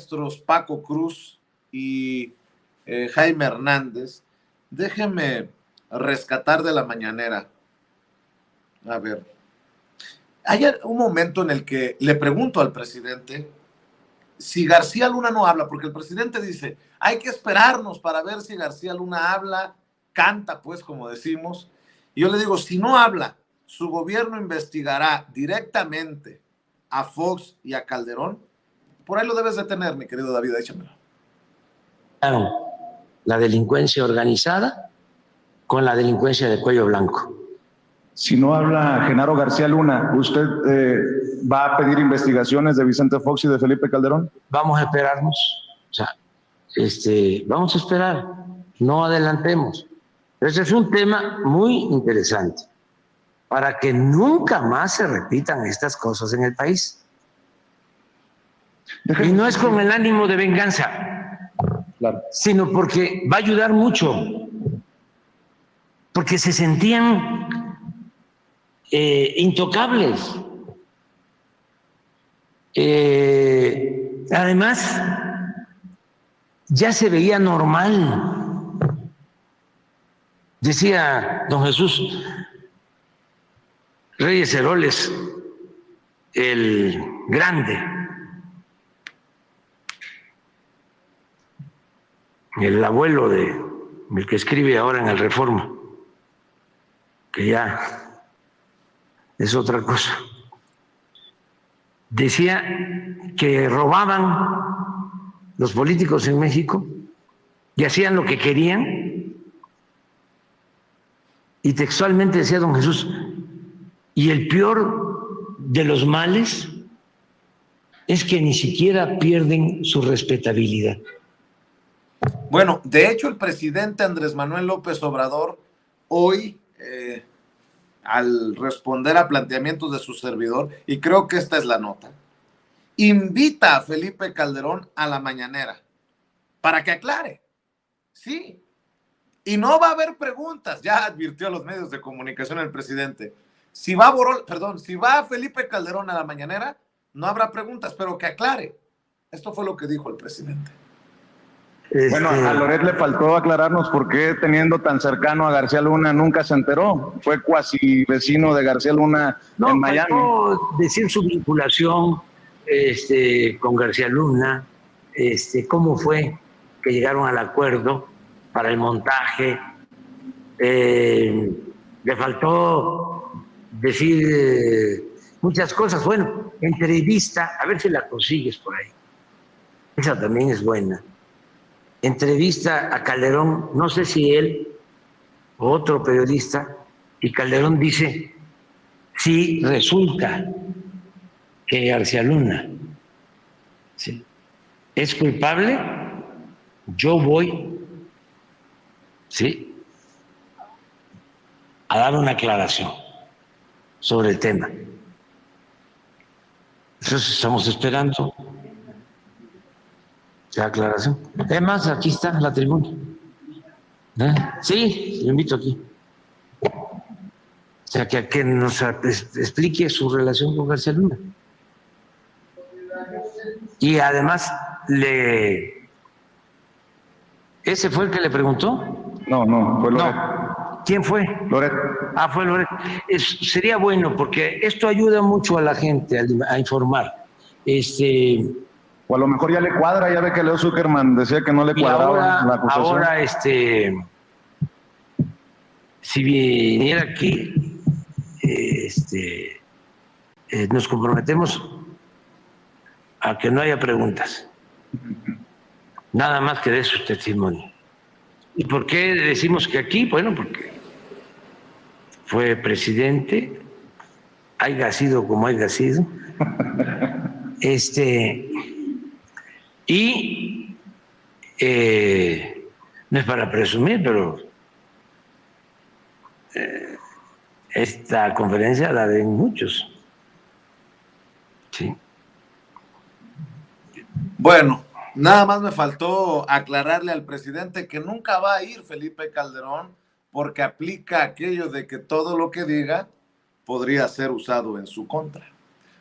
maestros Paco Cruz y Jaime Hernández, déjenme rescatar de la mañanera. A ver, hay un momento en el que le pregunto al presidente si García Luna no habla, porque el presidente dice, hay que esperarnos para ver si García Luna habla, canta, pues, como decimos. Y yo le digo, si no habla, su gobierno investigará directamente a Fox y a Calderón. Por ahí lo debes de tener, mi querido David, échamelo. La delincuencia organizada con la delincuencia de cuello blanco. Si no habla Genaro García Luna, ¿usted va a pedir investigaciones de Vicente Fox y de Felipe Calderón? Vamos a esperarnos, o sea, vamos a esperar, no adelantemos. Ese es un tema muy interesante para que nunca más se repitan estas cosas en el país. Y no es con el ánimo de venganza, claro, sino porque va a ayudar mucho, porque se sentían intocables. Además, ya se veía normal. Decía don Jesús Reyes Heroles, el grande, el abuelo el que escribe ahora en el Reforma, que ya es otra cosa. Decía que robaban los políticos en México y hacían lo que querían. Y textualmente decía don Jesús, y el peor de los males es que ni siquiera pierden su respetabilidad. Bueno, de hecho el presidente Andrés Manuel López Obrador hoy, al responder a planteamientos de su servidor, y creo que esta es la nota, invita a Felipe Calderón a la mañanera para que aclare. Sí, y no va a haber preguntas, ya advirtió a los medios de comunicación el presidente. Si va Felipe Calderón a la mañanera, no habrá preguntas, pero que aclare. Esto fue lo que dijo el presidente. Bueno, a Loret le faltó aclararnos por qué, teniendo tan cercano a García Luna, nunca se enteró. Fue cuasi vecino de García Luna en Miami. No, decir su vinculación con García Luna, cómo fue que llegaron al acuerdo para el montaje. Le faltó decir muchas cosas. Bueno, entrevista, a ver si la consigues por ahí. Esa también es buena. Entrevista a Calderón, no sé si él o otro periodista, y Calderón dice, si resulta que García Luna es culpable, yo voy a dar una aclaración sobre el tema. Entonces estamos esperando la aclaración. Además, aquí está la tribuna. Sí, lo invito aquí. O sea, que nos explique su relación con García Luna. Y además, ¿ese fue el que le preguntó? No, fue Loret. No. ¿Quién fue? Loret. Fue Loret. Sería bueno porque esto ayuda mucho a la gente a informar. O a lo mejor ya le cuadra, ya ve que Leo Zuckerman decía que no le cuadraba la acusación. Ahora, si viniera aquí, nos comprometemos a que no haya preguntas. Nada más que dé su testimonio. ¿Y por qué decimos que aquí? Bueno, porque fue presidente, haya sido como haya sido. Y no es para presumir, pero esta conferencia la ven muchos. Sí. Bueno, nada más me faltó aclararle al presidente que nunca va a ir Felipe Calderón porque aplica aquello de que todo lo que diga podría ser usado en su contra.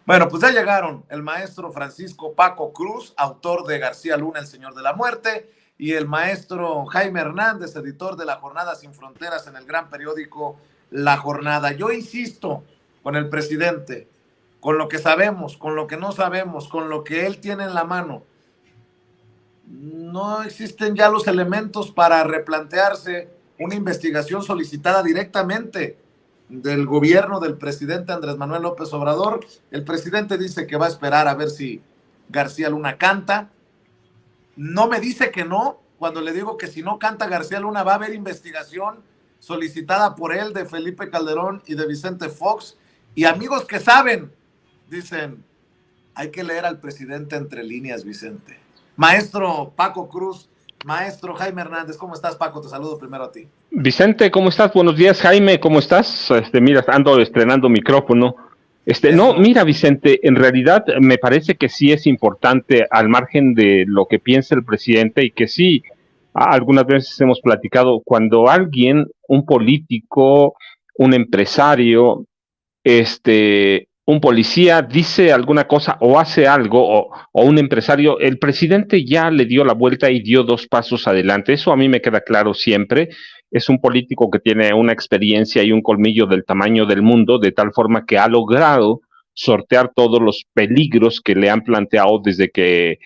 Bueno, pues ya llegaron el maestro Francisco Paco Cruz, autor de García Luna, El Señor de la Muerte, y el maestro Jaime Hernández, editor de La Jornada Sin Fronteras en el gran periódico La Jornada. Yo insisto con el presidente, con lo que sabemos, con lo que no sabemos, con lo que él tiene en la mano. No existen ya los elementos para replantearse una investigación solicitada directamente del gobierno del presidente Andrés Manuel López Obrador. El presidente dice que va a esperar a ver si García Luna canta. No me dice que no, cuando le digo que si no canta García Luna va a haber investigación solicitada por él, de Felipe Calderón y de Vicente Fox. Y amigos que saben, dicen, hay que leer al presidente entre líneas, Vicente. Maestro Paco Cruz, maestro Jaime Hernández, ¿cómo estás, Paco? Te saludo primero a ti. Vicente, ¿cómo estás? Buenos días, Jaime, ¿cómo estás? Mira, ando estrenando micrófono. No, mira, Vicente, en realidad me parece que sí es importante, al margen de lo que piensa el presidente, y que sí, algunas veces hemos platicado, cuando alguien, un político, un empresario, un policía dice alguna cosa o hace algo, o un empresario, el presidente ya le dio la vuelta y dio 2 pasos adelante. Eso a mí me queda claro siempre. Es un político que tiene una experiencia y un colmillo del tamaño del mundo, de tal forma que ha logrado sortear todos los peligros que le han planteado desde que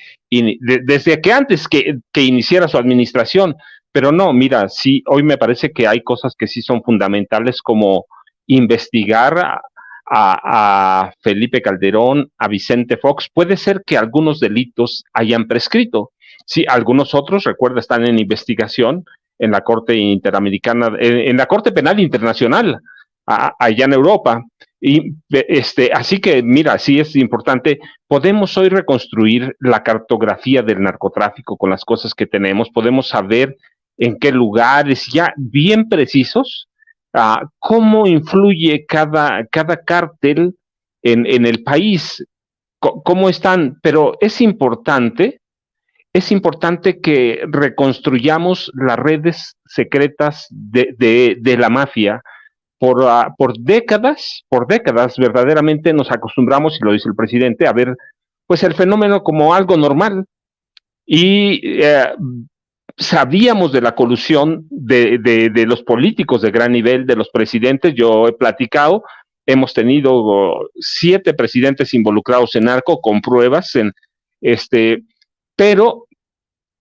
antes que iniciara su administración. Pero no, mira, sí, hoy me parece que hay cosas que sí son fundamentales, como investigar a Felipe Calderón, a Vicente Fox. Puede ser que algunos delitos hayan prescrito. Sí, algunos otros, recuerda, están en investigación en la Corte Interamericana, en la Corte Penal Internacional, allá en Europa. Y así que, mira, sí es importante. Podemos hoy reconstruir la cartografía del narcotráfico con las cosas que tenemos. Podemos saber en qué lugares ya bien precisos, cómo influye cada cártel en el país, cómo están, pero es importante que reconstruyamos las redes secretas de la mafia. Por décadas, verdaderamente nos acostumbramos, y lo dice el presidente, a ver pues el fenómeno como algo normal, y sabíamos de la colusión de los políticos de gran nivel, de los presidentes. Yo he platicado, hemos tenido 7 presidentes involucrados en narco, con pruebas, pero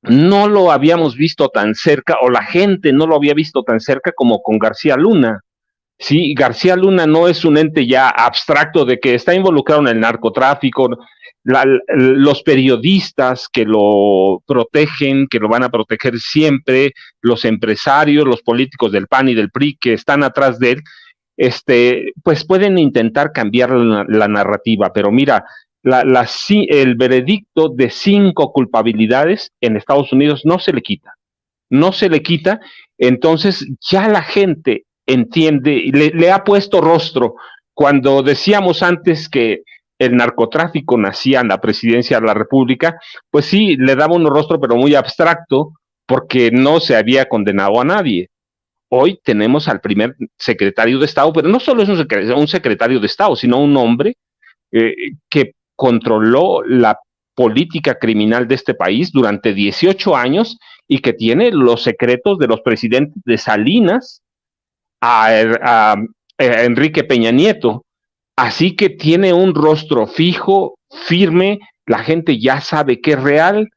no lo habíamos visto tan cerca, o la gente no lo había visto tan cerca como con García Luna. Sí, García Luna no es un ente ya abstracto de que está involucrado en el narcotráfico. Los periodistas que lo protegen, que lo van a proteger siempre, los empresarios, los políticos del PAN y del PRI que están atrás de él, pues pueden intentar cambiar la narrativa. Pero mira, el veredicto de 5 culpabilidades en Estados Unidos no se le quita. Entonces ya la gente entiende, le ha puesto rostro. Cuando decíamos antes que el narcotráfico nacía en la presidencia de la República, pues sí, le daba un rostro, pero muy abstracto, porque no se había condenado a nadie. Hoy tenemos al primer secretario de Estado, pero no solo es un secretario de Estado, sino un hombre que controló la política criminal de este país durante 18 años y que tiene los secretos de los presidentes de Salinas a Enrique Peña Nieto. Así que tiene un rostro fijo, firme. La gente ya sabe que es real,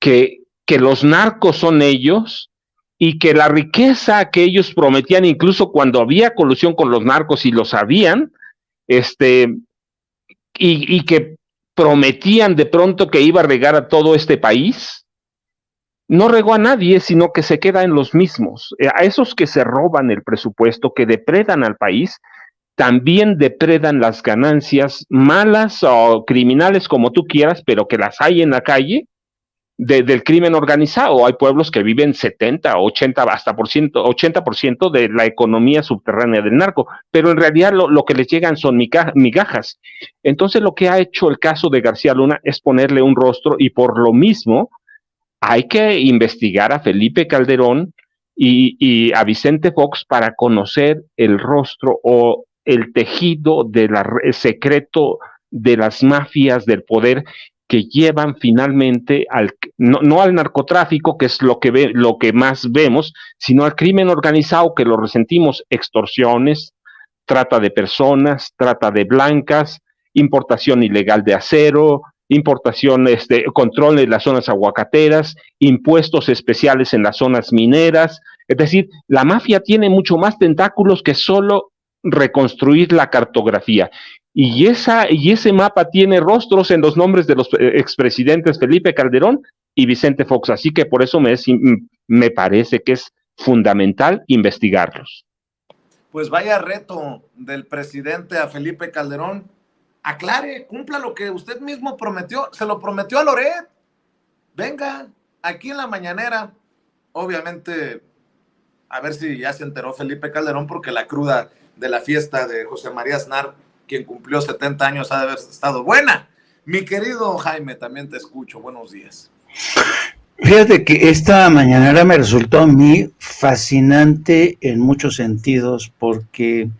que los narcos son ellos, y que la riqueza que ellos prometían, incluso cuando había colusión con los narcos y lo sabían, y que prometían de pronto que iba a regar a todo este país, no regó a nadie, sino que se queda en los mismos. A esos que se roban el presupuesto, que depredan al país, también depredan las ganancias malas o criminales, como tú quieras, pero que las hay en la calle, del crimen organizado. Hay pueblos que viven 70, 80, hasta 80% de la economía subterránea del narco, pero en realidad lo que les llegan son migajas. Entonces lo que ha hecho el caso de García Luna es ponerle un rostro, y por lo mismo hay que investigar a Felipe Calderón y a Vicente Fox para conocer el rostro o el tejido secreto de las mafias del poder que llevan finalmente no al narcotráfico, que es lo que más vemos, sino al crimen organizado, que lo resentimos: extorsiones, trata de personas, trata de blancas, importación ilegal de acero, control en las zonas aguacateras, impuestos especiales en las zonas mineras. Es decir, la mafia tiene mucho más tentáculos que solo reconstruir la cartografía. Y ese mapa tiene rostros en los nombres de los expresidentes Felipe Calderón y Vicente Fox. Así que por eso me parece que es fundamental investigarlos. Pues vaya reto del presidente a Felipe Calderón. Aclare, cumpla lo que usted mismo prometió. Se lo prometió a Loret. Venga, aquí en la mañanera. Obviamente, a ver si ya se enteró Felipe Calderón, porque la cruda de la fiesta de José María Aznar, quien cumplió 70 años, ha de haber estado buena. Mi querido Jaime, también te escucho. Buenos días. Fíjate que esta mañanera me resultó a mí fascinante en muchos sentidos, porque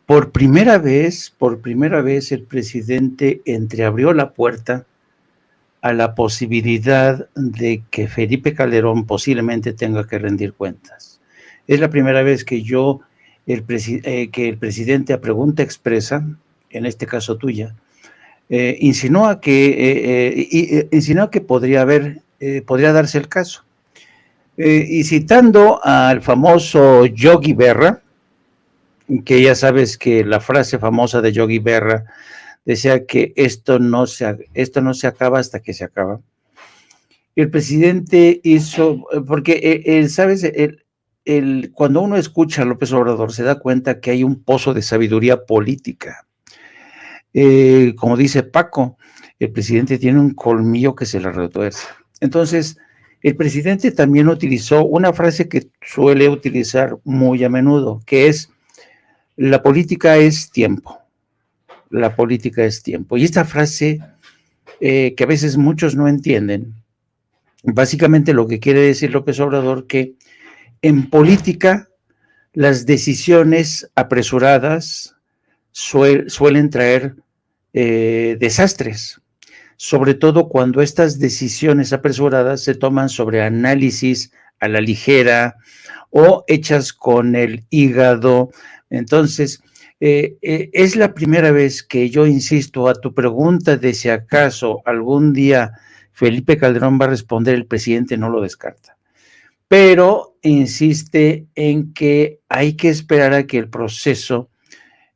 por primera vez el presidente entreabrió la puerta a la posibilidad de que Felipe Calderón posiblemente tenga que rendir cuentas. Es la primera vez que que el presidente a pregunta expresa, en este caso tuya, insinúa que podría darse el caso. Y citando al famoso Yogi Berra, que ya sabes que la frase famosa de Yogi Berra decía que esto no se acaba hasta que se acaba. El presidente hizo, porque ¿sabes? Cuando uno escucha a López Obrador se da cuenta que hay un pozo de sabiduría política. Como dice Paco, el presidente tiene un colmillo que se le retuerce. Entonces, el presidente también utilizó una frase que suele utilizar muy a menudo, que es: la política es tiempo. La política es tiempo. Y esta frase, que a veces muchos no entienden, básicamente lo que quiere decir López Obrador, que en política las decisiones apresuradas suelen traer desastres, sobre todo cuando estas decisiones apresuradas se toman sobre análisis a la ligera o hechas con el hígado. Entonces, es la primera vez que yo insisto a tu pregunta de si acaso algún día Felipe Calderón va a responder. El presidente no lo descarta, pero insiste en que hay que esperar a que el proceso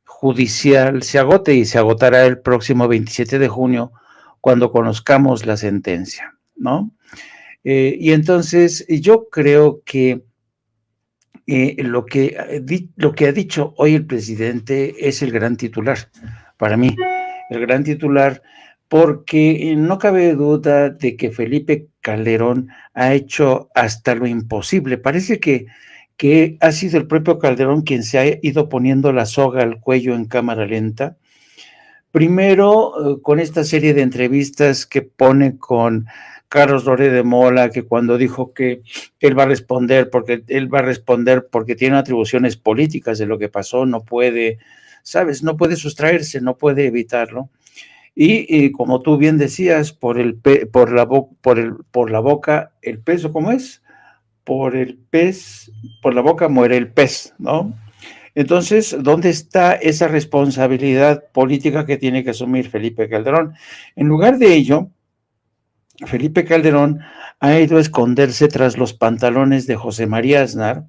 judicial se agote, y se agotará el próximo 27 de junio cuando conozcamos la sentencia, ¿no? Y entonces yo creo que lo que ha dicho hoy el presidente es el gran titular, para mí, el gran titular, porque no cabe duda de que Felipe Calderón ha hecho hasta lo imposible. Parece que ha sido el propio Calderón quien se ha ido poniendo la soga al cuello en cámara lenta. Primero, con esta serie de entrevistas que pone con Carlos Loret de Mola, que cuando dijo que él va a responder porque tiene atribuciones políticas de lo que pasó, no puede, ¿sabes? No puede sustraerse, no puede evitarlo. Y como tú bien decías, por la boca, el peso, ¿cómo es? Por la boca muere el pez, ¿no? Entonces, ¿dónde está esa responsabilidad política que tiene que asumir Felipe Calderón? En lugar de ello, Felipe Calderón ha ido a esconderse tras los pantalones de José María Aznar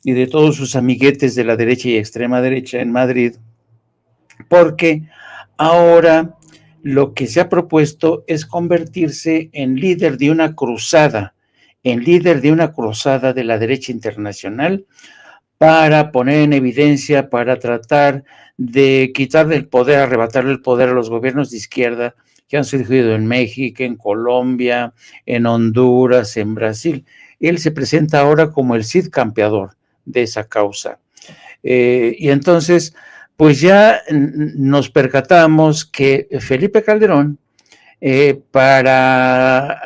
y de todos sus amiguetes de la derecha y extrema derecha en Madrid, porque ahora lo que se ha propuesto es convertirse en líder de una cruzada, de la derecha internacional, para poner en evidencia, para tratar de quitarle el poder, arrebatarle el poder a los gobiernos de izquierda que han surgido en México, en Colombia, en Honduras, en Brasil. Él se presenta ahora como el Cid campeador de esa causa. Y entonces, pues ya nos percatamos que Felipe Calderón, para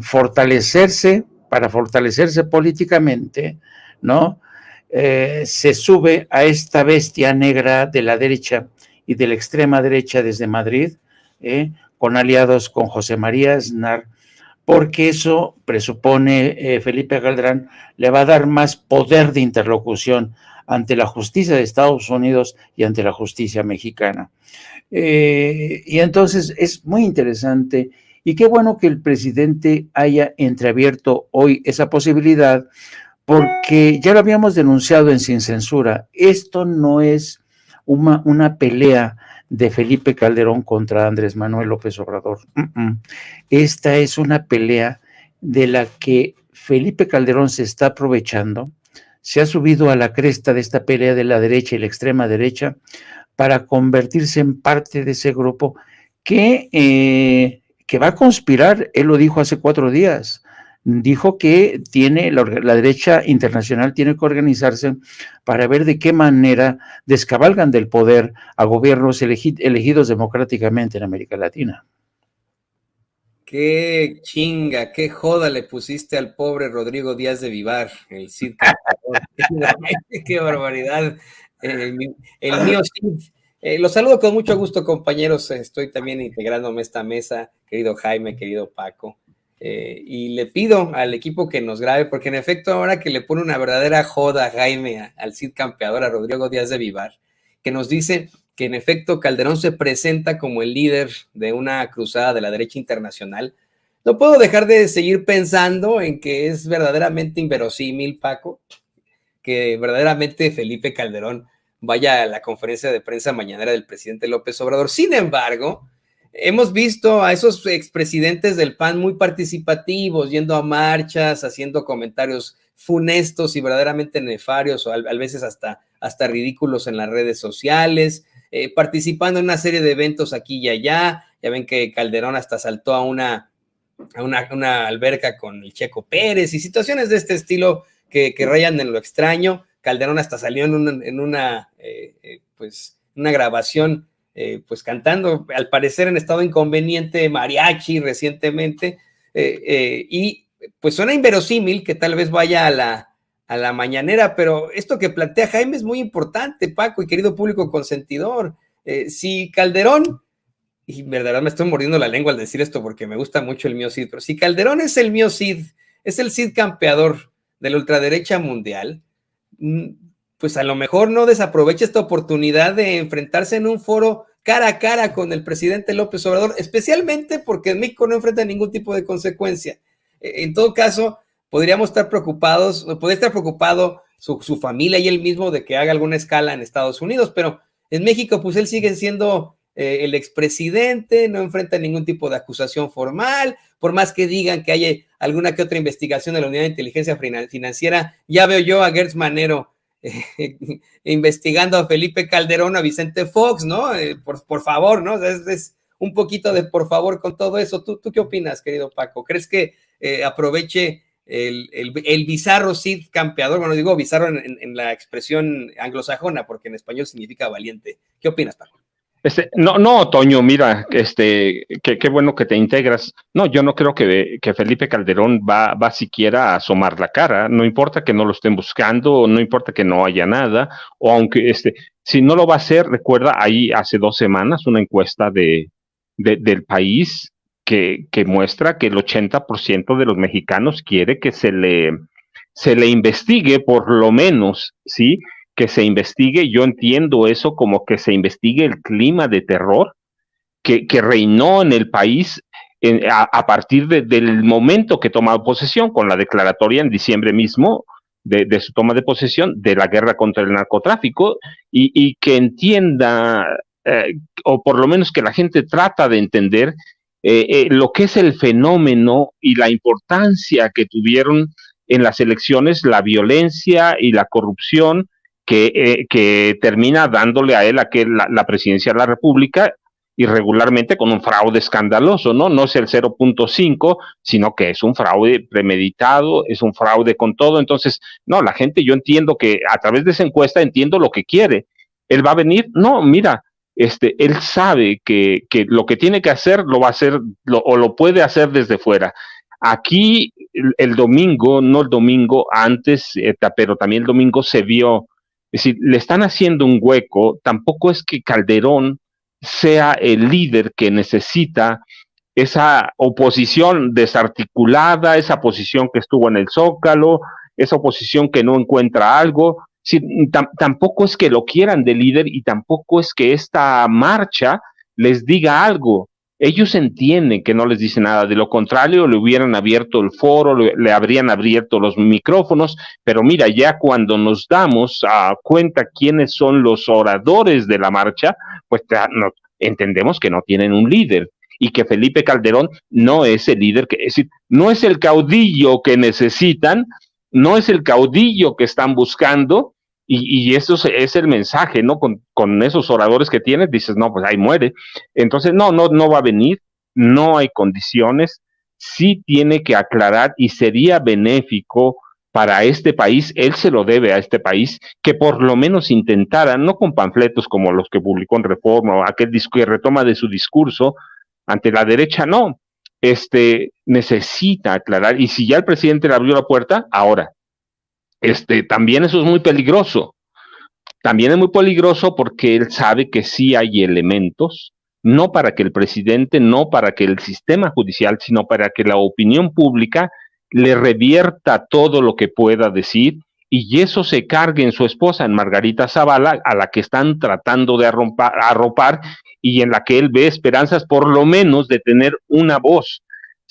fortalecerse políticamente, ¿no? Se sube a esta bestia negra de la derecha y de la extrema derecha desde Madrid, con aliados con José María Aznar, porque eso presupone, Felipe Calderón, le va a dar más poder de interlocución ante la justicia de Estados Unidos y ante la justicia mexicana. Y entonces es muy interesante y qué bueno que el presidente haya entreabierto hoy esa posibilidad, porque ya lo habíamos denunciado en Sin Censura. Esto no es una pelea de Felipe Calderón contra Andrés Manuel López Obrador. Esta es una pelea de la que Felipe Calderón se está aprovechando, se ha subido a la cresta de esta pelea de la derecha y la extrema derecha para convertirse en parte de ese grupo que va a conspirar. Él lo dijo hace 4 días. Dijo que la derecha internacional tiene que organizarse para ver de qué manera descabalgan del poder a gobiernos elegidos democráticamente en América Latina. Qué chinga, qué joda le pusiste al pobre Rodrigo Díaz de Vivar, el Cid Campeador. Qué barbaridad. El mío Cid. Los saludo con mucho gusto, compañeros. Estoy también integrándome a esta mesa, querido Jaime, querido Paco. Y le pido al equipo que nos grabe, porque en efecto ahora que le pone una verdadera joda a Jaime, al Cid Campeador, a Rodrigo Díaz de Vivar, que nos dice que en efecto Calderón se presenta como el líder de una cruzada de la derecha internacional, no puedo dejar de seguir pensando en que es verdaderamente inverosímil, Paco, que verdaderamente Felipe Calderón vaya a la conferencia de prensa mañanera del presidente López Obrador. Sin embargo, hemos visto a esos expresidentes del PAN muy participativos, yendo a marchas, haciendo comentarios funestos y verdaderamente nefarios, o a veces hasta ridículos en las redes sociales, participando en una serie de eventos aquí y allá. Ya ven que Calderón hasta saltó a una alberca con el Checo Pérez y situaciones de este estilo que rayan en lo extraño. Calderón hasta salió en una grabación pues cantando, al parecer en estado inconveniente, mariachi recientemente, y pues suena inverosímil que tal vez vaya a la mañanera, pero esto que plantea Jaime es muy importante, Paco y querido público consentidor. Si Calderón, y verdad me estoy mordiendo la lengua al decir esto porque me gusta mucho el mío Cid, pero si Calderón es el mío Cid, es el Cid campeador de la ultraderecha mundial, pues a lo mejor no desaprovecha esta oportunidad de enfrentarse en un foro cara a cara con el presidente López Obrador, especialmente porque en México no enfrenta ningún tipo de consecuencia. En todo caso, podríamos estar preocupados, podría estar preocupado su familia y él mismo de que haga alguna escala en Estados Unidos, pero en México pues él sigue siendo el expresidente, no enfrenta ningún tipo de acusación formal, por más que digan que hay alguna que otra investigación de la Unidad de Inteligencia Financiera. Ya veo yo a Gertz Manero investigando a Felipe Calderón, a Vicente Fox, ¿no? Por favor, ¿no? Es un poquito de por favor con todo eso. ¿Tú qué opinas, querido Paco? ¿Crees que aproveche el bizarro Cid campeador? Bueno, digo bizarro en la expresión anglosajona, porque en español significa valiente. ¿Qué opinas, Paco? No, Toño, mira, qué bueno que te integras. No, yo no creo que Felipe Calderón va siquiera a asomar la cara. No importa que no lo estén buscando, no importa que no haya nada, o aunque si no lo va a hacer, recuerda ahí hace 2 semanas una encuesta del país que muestra que el 80% de los mexicanos quiere que se le investigue, por lo menos, ¿sí? Que se investigue. Yo entiendo eso como que se investigue el clima de terror que reinó en el país a partir del momento que tomó posesión, con la declaratoria en diciembre mismo de su toma de posesión de la guerra contra el narcotráfico, y que entienda, o por lo menos que la gente trata de entender lo que es el fenómeno y la importancia que tuvieron en las elecciones la violencia y la corrupción que termina dándole a él la presidencia de la República, irregularmente con un fraude escandaloso, ¿no? No es el 0.5, sino que es un fraude premeditado, es un fraude con todo. Entonces, no, la gente, yo entiendo que a través de esa encuesta entiendo lo que quiere. ¿Él va a venir? No, mira, él sabe que lo que tiene que hacer lo va a hacer, o lo puede hacer desde fuera. Aquí el domingo, no el domingo antes, pero también el domingo se vio Es decir, le están haciendo un hueco. Tampoco es que Calderón sea el líder que necesita esa oposición desarticulada, esa oposición que estuvo en el Zócalo, esa oposición que no encuentra algo. Sí, tampoco es que lo quieran de líder y tampoco es que esta marcha les diga algo. Ellos entienden que no les dice nada, de lo contrario le hubieran abierto el foro, le habrían abierto los micrófonos, pero mira, ya cuando nos damos a cuenta quiénes son los oradores de la marcha, pues no, entendemos que no tienen un líder y que Felipe Calderón no es el líder, es decir, no es el caudillo que necesitan, no es el caudillo que están buscando, y eso es el mensaje, ¿no? Con esos oradores que tienes, dices, no, pues ahí muere. Entonces, no va a venir, no hay condiciones, sí tiene que aclarar y sería benéfico para este país, él se lo debe a este país, que por lo menos intentara, no con panfletos como los que publicó en Reforma, o aquel que retoma de su discurso, ante la derecha, no, necesita aclarar, y si ya el presidente le abrió la puerta, ahora, también eso es muy peligroso. También es muy peligroso porque él sabe que sí hay elementos, no para que el presidente, no para que el sistema judicial, sino para que la opinión pública le revierta todo lo que pueda decir y eso se cargue en su esposa, en Margarita Zavala, a la que están tratando de arropar y en la que él ve esperanzas por lo menos de tener una voz.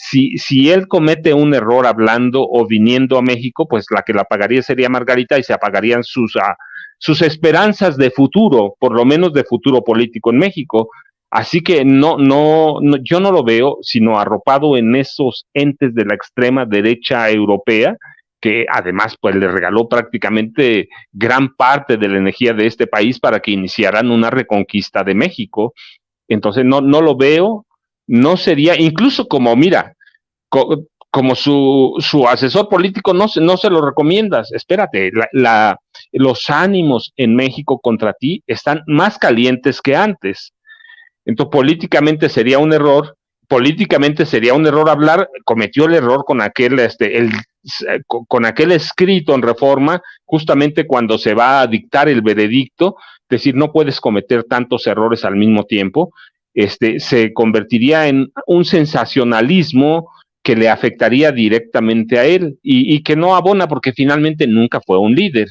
Si él comete un error hablando o viniendo a México, pues la que la pagaría sería Margarita y se apagarían sus esperanzas de futuro, por lo menos de futuro político en México. Así que yo no lo veo sino arropado en esos entes de la extrema derecha europea, que además pues le regaló prácticamente gran parte de la energía de este país para que iniciaran una reconquista de México. Entonces no lo veo, no sería, incluso como, mira, como su asesor político no se lo recomiendas. Espérate, los ánimos en México contra ti están más calientes que antes. Entonces, políticamente sería un error hablar, cometió el error con con aquel escrito en Reforma, justamente cuando se va a dictar el veredicto, es decir, no puedes cometer tantos errores al mismo tiempo, se convertiría en un sensacionalismo que le afectaría directamente a él y que no abona porque finalmente nunca fue un líder.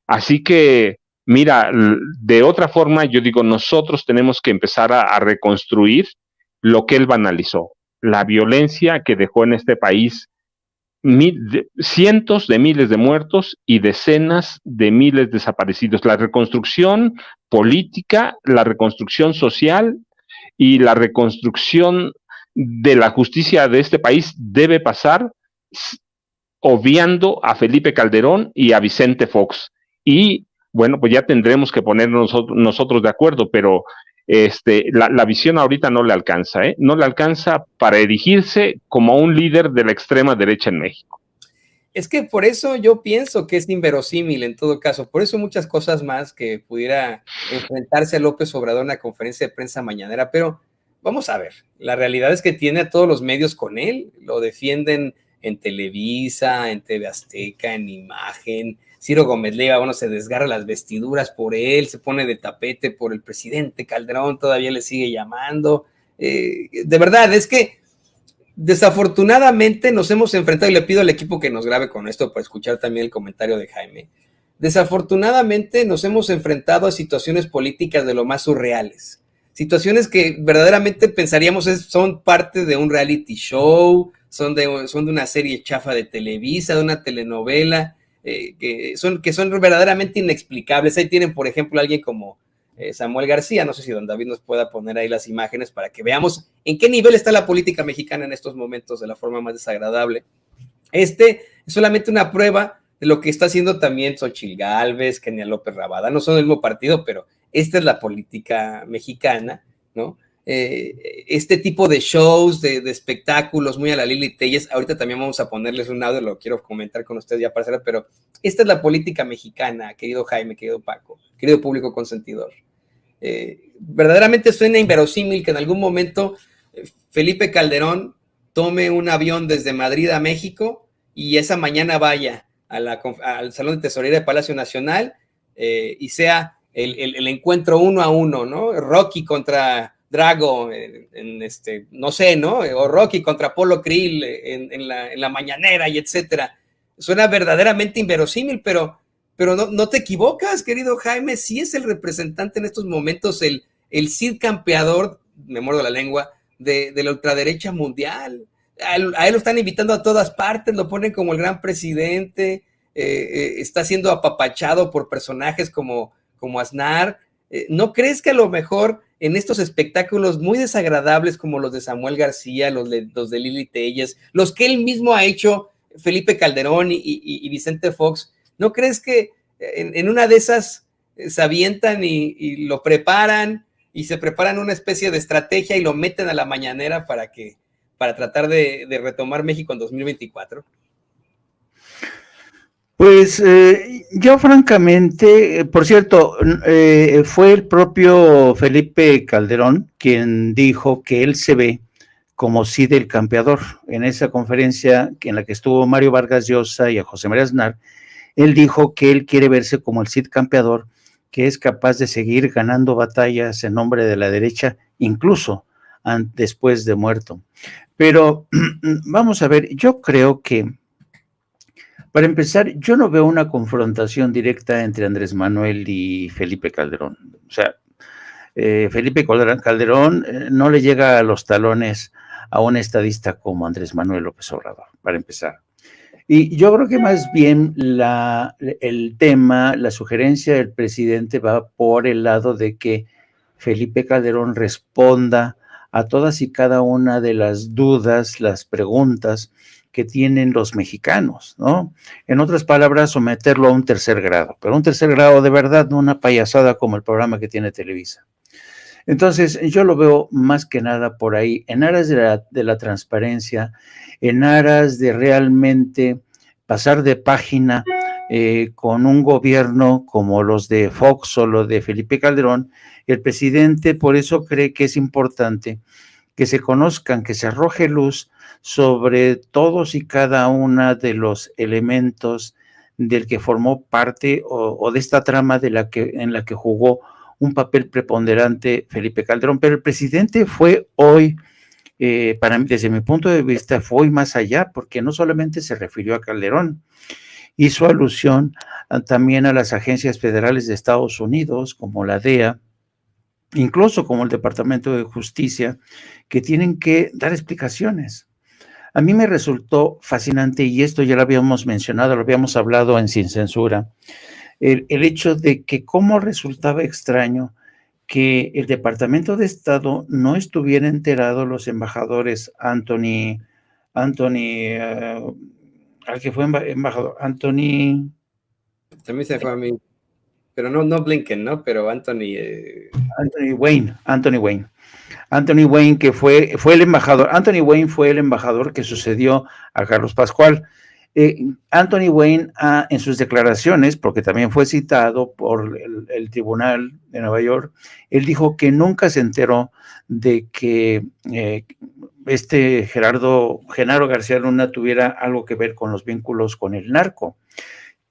Así que, mira, de otra forma, yo digo, nosotros tenemos que empezar a reconstruir lo que él banalizó, la violencia que dejó en este país cientos de miles de muertos y decenas de miles de desaparecidos. La reconstrucción política, la reconstrucción social y la reconstrucción de la justicia de este país debe pasar obviando a Felipe Calderón y a Vicente Fox. Y bueno, pues ya tendremos que ponernos nosotros de acuerdo, pero la visión ahorita no le alcanza, no le alcanza para erigirse como un líder de la extrema derecha en México. Es que por eso yo pienso que es inverosímil en todo caso, por eso muchas cosas más que pudiera enfrentarse a López Obrador en una conferencia de prensa mañanera, pero vamos a ver, la realidad es que tiene a todos los medios con él, lo defienden en Televisa, en TV Azteca, en Imagen. Ciro Gómez Leiva, bueno, se desgarra las vestiduras por él, se pone de tapete por el presidente Calderón, todavía le sigue llamando. De verdad, es que desafortunadamente nos hemos enfrentado, y le pido al equipo que nos grabe con esto para escuchar también el comentario de Jaime. Desafortunadamente nos hemos enfrentado a situaciones políticas de lo más surreales. Situaciones que verdaderamente pensaríamos son parte de un reality show, son de una serie chafa de Televisa, de una telenovela, que son verdaderamente inexplicables. Ahí tienen, por ejemplo, alguien como Samuel García, no sé si don David nos pueda poner ahí las imágenes para que veamos en qué nivel está la política mexicana en estos momentos de la forma más desagradable. Es solamente una prueba de lo que está haciendo también Xochitl Gálvez, Kenia López Rabada, no son del mismo partido, pero esta es la política mexicana, ¿no? Este tipo de shows, de espectáculos, muy a la Lili Telles. Ahorita también vamos a ponerles un audio, lo quiero comentar con ustedes ya para cerrar, pero esta es la política mexicana, querido Jaime, querido Paco, querido público consentidor. Verdaderamente suena inverosímil que en algún momento Felipe Calderón tome un avión desde Madrid a México y esa mañana vaya al Salón de Tesorería de Palacio Nacional, y sea el encuentro 1-1, ¿no? Rocky contra Drago, no sé, ¿no? O Rocky contra Apolo Krill en la mañanera y etcétera. Suena verdaderamente inverosímil, pero no te equivocas, querido Jaime, sí es el representante en estos momentos, el Cid campeador, me muerdo la lengua, de la ultraderecha mundial. A él lo están invitando a todas partes, lo ponen como el gran presidente, está siendo apapachado por personajes como Aznar. ¿No crees que a lo mejor en estos espectáculos muy desagradables como los de Samuel García, los de Lili Telles, los que él mismo ha hecho Felipe Calderón y Vicente Fox, ¿no crees que en una de esas se avientan y lo preparan y se preparan una especie de estrategia y lo meten a la mañanera para tratar de retomar México en 2024? Pues yo francamente, por cierto, fue el propio Felipe Calderón quien dijo que él se ve como Cid el campeador. En esa conferencia en la que estuvo Mario Vargas Llosa y a José María Aznar, él dijo que él quiere verse como el Cid campeador, que es capaz de seguir ganando batallas en nombre de la derecha, incluso después de muerto. Pero vamos a ver, yo creo que para empezar, yo no veo una confrontación directa entre Andrés Manuel y Felipe Calderón. O sea, Felipe Calderón no le llega a los talones a un estadista como Andrés Manuel López Obrador, para empezar. Y yo creo que más bien el tema, la sugerencia del presidente va por el lado de que Felipe Calderón responda a todas y cada una de las dudas, las preguntas que tienen los mexicanos, ¿no? En otras palabras, someterlo a un tercer grado, pero un tercer grado de verdad, no una payasada como el programa que tiene Televisa. Entonces, yo lo veo más que nada por ahí, en aras de la transparencia, en aras de realmente pasar de página con un gobierno como los de Fox o los de Felipe Calderón. El presidente por eso cree que es importante que se conozcan, que se arroje luz sobre todos y cada uno de los elementos del que formó parte o de esta trama en la que jugó un papel preponderante Felipe Calderón. Pero el presidente fue hoy, para mí, desde mi punto de vista, fue más allá, porque no solamente se refirió a Calderón, hizo alusión también a las agencias federales de Estados Unidos, como la DEA, incluso como el Departamento de Justicia, que tienen que dar explicaciones. A mí me resultó fascinante, y esto ya lo habíamos mencionado, lo habíamos hablado en Sin Censura, el hecho de que cómo resultaba extraño que el Departamento de Estado no estuviera enterado, los embajadores al que fue embajador, Anthony También se fue a mí, pero no Blinken, ¿no? Pero Anthony Wayne, que fue el embajador. Anthony Wayne fue el embajador que sucedió a Carlos Pascual. Anthony Wayne, en sus declaraciones, porque también fue citado por el Tribunal de Nueva York, él dijo que nunca se enteró de que Genaro García Luna tuviera algo que ver con los vínculos con el narco.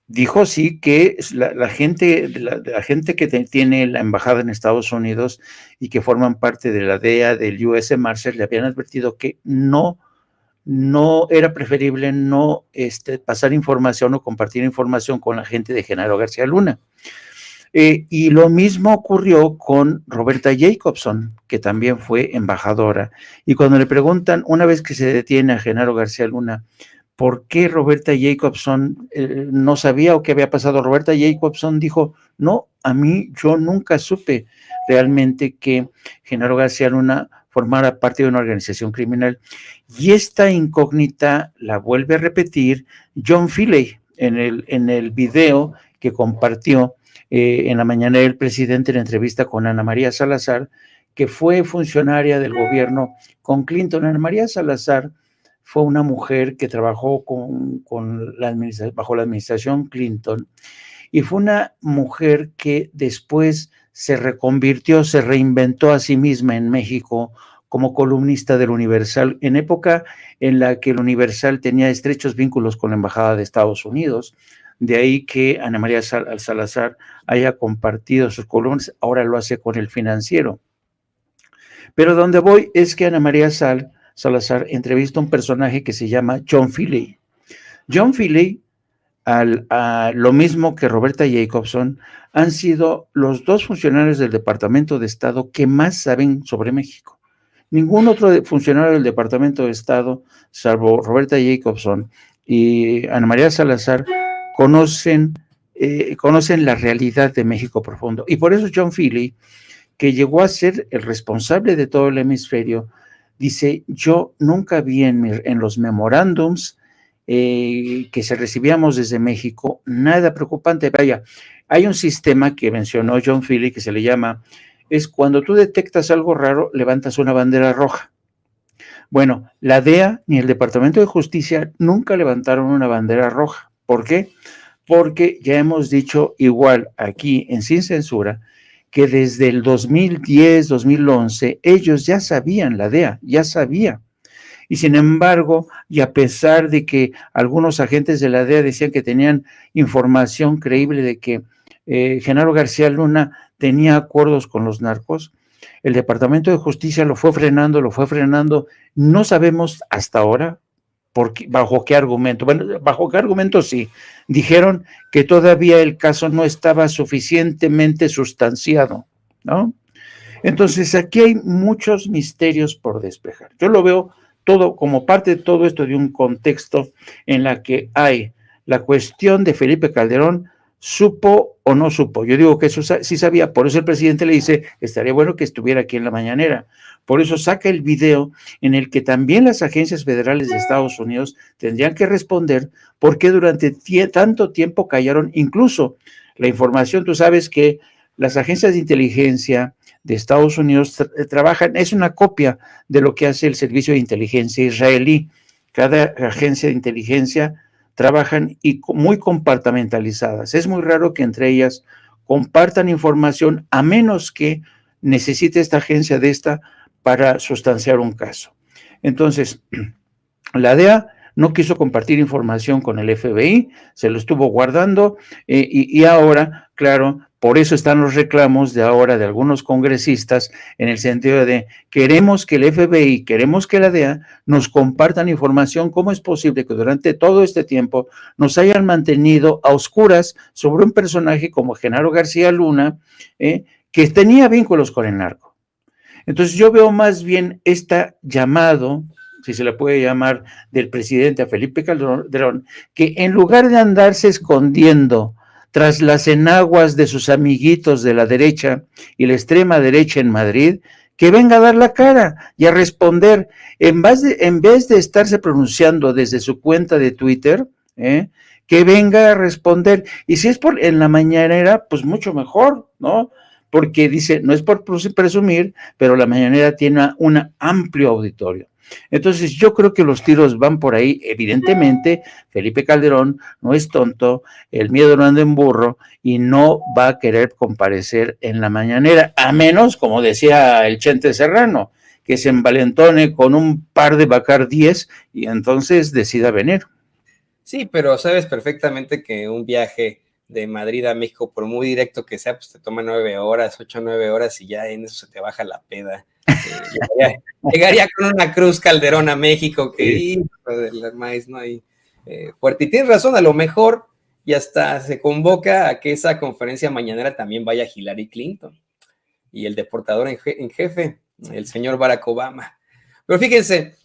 Dijo sí que la gente que tiene la embajada en Estados Unidos y que forman parte de la DEA, del US Marshal, le habían advertido que no era preferible no pasar información o compartir información con la gente de Genaro García Luna. Y lo mismo ocurrió con Roberta Jacobson, que también fue embajadora. Y cuando le preguntan, una vez que se detiene a Genaro García Luna, ¿por qué Roberta Jacobson no sabía o qué había pasado? Roberta Jacobson dijo, no, yo nunca supe realmente que Genaro García Luna formara parte de una organización criminal. Y esta incógnita la vuelve a repetir John Filley en el video que compartió en la mañana del presidente en la entrevista con Ana María Salazar, que fue funcionaria del gobierno con Clinton. Ana María Salazar fue una mujer que trabajó bajo la administración Clinton, y fue una mujer que después se reconvirtió, se reinventó a sí misma en México como columnista del Universal, en época en la que el Universal tenía estrechos vínculos con la Embajada de Estados Unidos. De ahí que Ana María Salazar haya compartido sus columnas, ahora lo hace con El Financiero. Pero donde voy es que Ana María Salazar entrevista a un personaje que se llama John Feeley. John Feeley, lo mismo que Roberta Jacobson, han sido los dos funcionarios del Departamento de Estado que más saben sobre México. Ningún otro funcionario del Departamento de Estado, salvo Roberta Jacobson y Ana María Salazar, conocen la realidad de México profundo. Y por eso John Feeley, que llegó a ser el responsable de todo el hemisferio, dice, yo nunca vi en los memorándums que se recibíamos desde México nada preocupante. Vaya, hay un sistema que mencionó John Feeley que se le llama, es cuando tú detectas algo raro, levantas una bandera roja. Bueno, la DEA ni el Departamento de Justicia nunca levantaron una bandera roja. ¿Por qué? Porque ya hemos dicho igual aquí en Sin Censura, que desde el 2010, 2011, ellos ya sabían, la DEA ya sabía. Y sin embargo, y a pesar de que algunos agentes de la DEA decían que tenían información creíble de que Genaro García Luna tenía acuerdos con los narcos, el Departamento de Justicia lo fue frenando. No sabemos hasta ahora bajo qué argumento. Bueno, bajo qué argumento sí. Dijeron que todavía el caso no estaba suficientemente sustanciado, ¿no? Entonces, aquí hay muchos misterios por despejar. Yo lo veo todo como parte de todo esto de un contexto en la que hay la cuestión de Felipe Calderón, ¿supo o no supo? Yo digo que eso sí sabía, por eso el presidente le dice, estaría bueno que estuviera aquí en la mañanera. Por eso saca el video en el que también las agencias federales de Estados Unidos tendrían que responder por qué durante tanto tiempo callaron. Incluso la información, tú sabes que las agencias de inteligencia de Estados Unidos trabajan, es una copia de lo que hace el servicio de inteligencia israelí. Cada agencia de inteligencia trabajan muy compartimentalizadas. Es muy raro que entre ellas compartan información a menos que necesite esta agencia de esta para sustanciar un caso. Entonces, la DEA no quiso compartir información con el FBI, se lo estuvo guardando y ahora, claro, por eso están los reclamos de ahora de algunos congresistas en el sentido de queremos que el FBI, queremos que la DEA nos compartan información. ¿Cómo es posible que durante todo este tiempo nos hayan mantenido a oscuras sobre un personaje como Genaro García Luna, que tenía vínculos con el narco? Entonces yo veo más bien este llamado, si se le puede llamar, del presidente a Felipe Calderón, que en lugar de andarse escondiendo tras las enaguas de sus amiguitos de la derecha y la extrema derecha en Madrid, que venga a dar la cara y a responder, en vez de estarse pronunciando desde su cuenta de Twitter, que venga a responder, y si es en la mañanera, pues mucho mejor, ¿no? Porque dice, no es por presumir, pero la mañanera tiene un amplio auditorio. Entonces yo creo que los tiros van por ahí. Evidentemente Felipe Calderón no es tonto, el miedo no anda en burro y no va a querer comparecer en la mañanera, a menos, como decía el Chente Serrano, que se envalentone con un par de Bacardíes y entonces decida venir. Sí, pero sabes perfectamente que un viaje de Madrid a México, por muy directo que sea, pues te toma 9 horas, 8 o 9 horas y ya en eso se te baja la peda. Llegaría con una cruz Calderón a México que sí. Maíz no hay fuerte. Y tienes razón, a lo mejor y hasta se convoca a que esa conferencia mañanera también vaya Hillary Clinton y el deportador en jefe, el señor Barack Obama. Pero fíjense,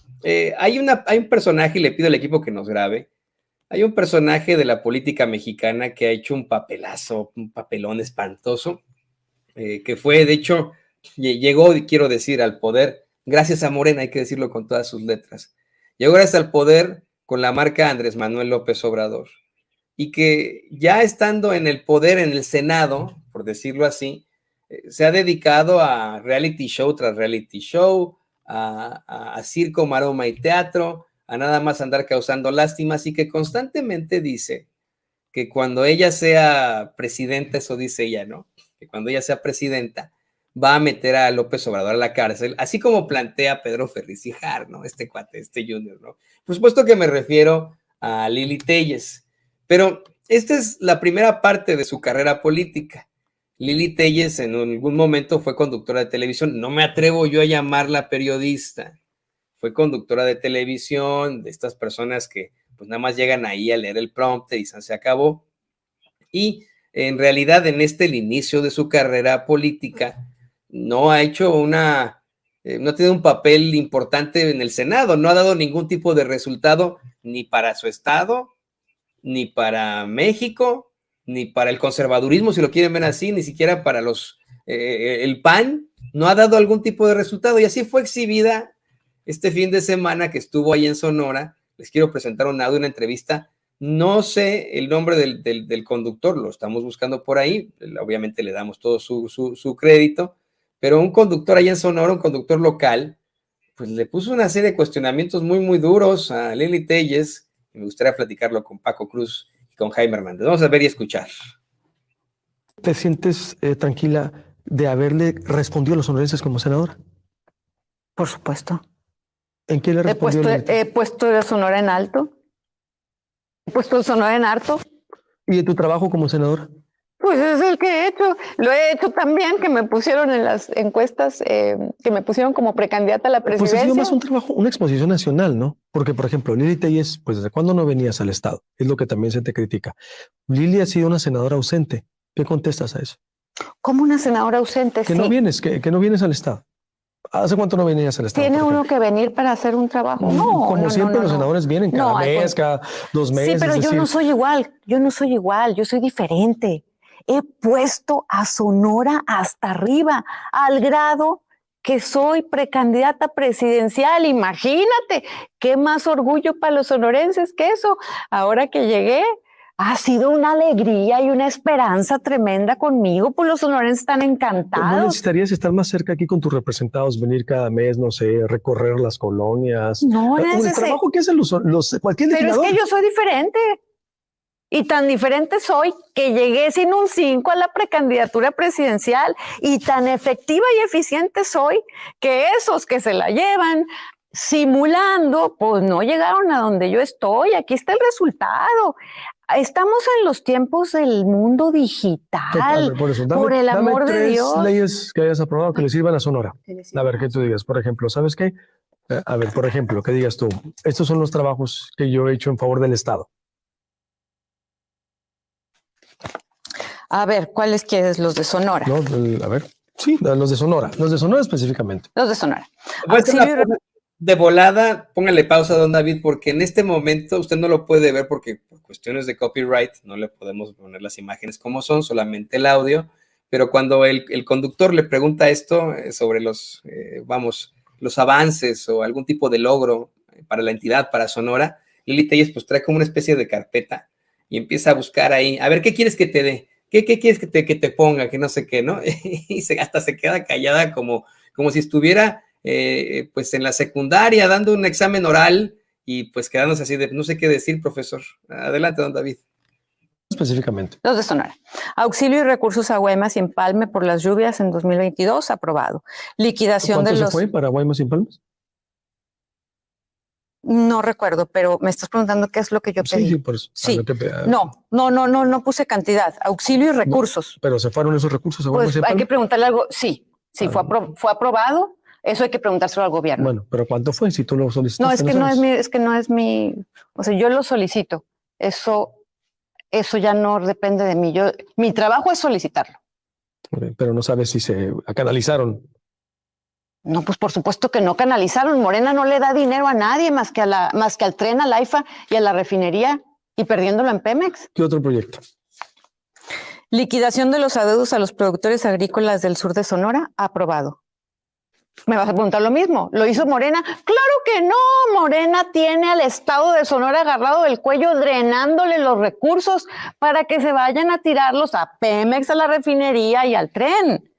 hay un personaje, y le pido al equipo que nos grabe, hay un personaje de la política mexicana que ha hecho un papelazo, un papelón espantoso, que fue, de hecho, llegó, quiero decir, al poder, gracias a Morena, hay que decirlo con todas sus letras. Llegó gracias al poder con la marca Andrés Manuel López Obrador. Y que ya estando en el poder, en el Senado, por decirlo así, se ha dedicado a reality show tras reality show, a circo, maroma y teatro, a nada más andar causando lástimas y que constantemente dice que cuando ella sea presidenta, eso dice ella, ¿no? Que cuando ella sea presidenta va a meter a López Obrador a la cárcel, así como plantea Pedro Ferriz y Jar, ¿no? Este cuate, este junior, ¿no? Por supuesto que me refiero a Lili Téllez, pero esta es la primera parte de su carrera política. Lili Téllez en algún momento fue conductora de televisión. No me atrevo yo a llamarla periodista. Fue conductora de televisión, de estas personas que pues nada más llegan ahí a leer el prompter y se acabó. Y en realidad en el inicio de su carrera política no ha hecho no ha tenido un papel importante en el Senado, no ha dado ningún tipo de resultado ni para su estado, ni para México, ni para el conservadurismo, si lo quieren ver así, ni siquiera para el PAN, no ha dado algún tipo de resultado. Y así fue exhibida este fin de semana que estuvo ahí en Sonora. Les quiero presentar un audio, una entrevista. No sé el nombre del conductor, lo estamos buscando por ahí. Obviamente le damos todo su crédito, pero un conductor allá en Sonora, un conductor local, pues le puso una serie de cuestionamientos muy, muy duros a Lili Téllez. Me gustaría platicarlo con Paco Cruz y con Jaime Hernández. Vamos a ver y escuchar. ¿Te sientes tranquila de haberle respondido a los sonorenses como senadora? Por supuesto. ¿En qué le respondió? He puesto el Sonora en alto. He puesto el Sonora en alto. ¿Y de tu trabajo como senadora? Pues es el que he hecho. Lo he hecho también, que me pusieron en las encuestas, que me pusieron como precandidata a la presidencia. Pues ha sido más un trabajo, una exposición nacional, ¿no? Porque, por ejemplo, Lili Téllez, pues ¿desde cuándo no venías al Estado? Es lo que también se te critica. Lili ha sido una senadora ausente. ¿Qué contestas a eso? ¿Cómo una senadora ausente? Que no vienes, que no vienes al Estado. ¿Hace cuánto no venías al Estado? ¿Tiene uno que venir para hacer un trabajo? No, como siempre, los senadores vienen cada mes, cada 2 meses. Sí, pero yo no soy igual. Yo no soy igual. Yo soy diferente. He puesto a Sonora hasta arriba, al grado que soy precandidata presidencial. Imagínate, qué más orgullo para los sonorenses que eso. Ahora que llegué, ha sido una alegría y una esperanza tremenda conmigo, pues los sonorenses están encantados. ¿No necesitarías estar más cerca aquí con tus representados, venir cada mes, no sé, recorrer las colonias? No, el trabajo que hacen cualquier legislador. Pero es que yo soy diferente. Y tan diferente soy que llegué sin un 5 a la precandidatura presidencial, y tan efectiva y eficiente soy que esos que se la llevan simulando, pues no llegaron a donde yo estoy. Aquí está el resultado. Estamos en los tiempos del mundo digital. Por eso, por el amor de Dios. 3 leyes que hayas aprobado que le sirvan a Sonora. A ver, que tú digas, por ejemplo, ¿sabes qué? A ver, por ejemplo, que digas tú, estos son los trabajos que yo he hecho en favor del Estado. A ver, ¿cuáles quieres? Los de Sonora. No, a ver, sí, los de Sonora específicamente. Los de Sonora. De volada, póngale pausa a don David, porque en este momento usted no lo puede ver porque por cuestiones de copyright no le podemos poner las imágenes como son, solamente el audio, pero cuando el conductor le pregunta esto sobre los avances o algún tipo de logro para la entidad, para Sonora, Lili Téllez pues trae como una especie de carpeta y empieza a buscar ahí, a ver, ¿qué quieres que te dé? ¿Qué quieres que te ponga? Que no sé qué, ¿no? Y hasta se queda callada como si estuviera pues en la secundaria dando un examen oral y pues quedándose así de no sé qué decir, profesor. Adelante, don David. Específicamente. Los de Sonora. Auxilio y recursos a Guaymas y Empalme por las lluvias en 2022, aprobado. Liquidación de los... ¿Cuánto se fue para Guaymas y Empalmes? No recuerdo, pero me estás preguntando qué es lo que yo pedí. Sí, por eso. Sí. No puse cantidad. Auxilio y recursos. No, pero se fueron esos recursos a Guaymas pues y Empalmes. Hay que preguntarle algo. Sí, fue aprobado. Eso hay que preguntárselo al gobierno. Bueno, pero ¿cuánto fue si tú lo solicitaste? No, es que no es mi, o sea, yo lo solicito. Eso ya no depende de mí. Mi trabajo es solicitarlo. Pero no sabes si se canalizaron. No, pues por supuesto que no canalizaron. Morena no le da dinero a nadie más que al tren, al AIFA y a la refinería, y perdiéndolo en Pemex. ¿Qué otro proyecto? Liquidación de los adeudos a los productores agrícolas del sur de Sonora, aprobado. ¿Me vas a preguntar lo mismo? ¿Lo hizo Morena? ¡Claro que no! Morena tiene al estado de Sonora agarrado del cuello, drenándole los recursos para que se vayan a tirarlos a Pemex, a la refinería y al tren.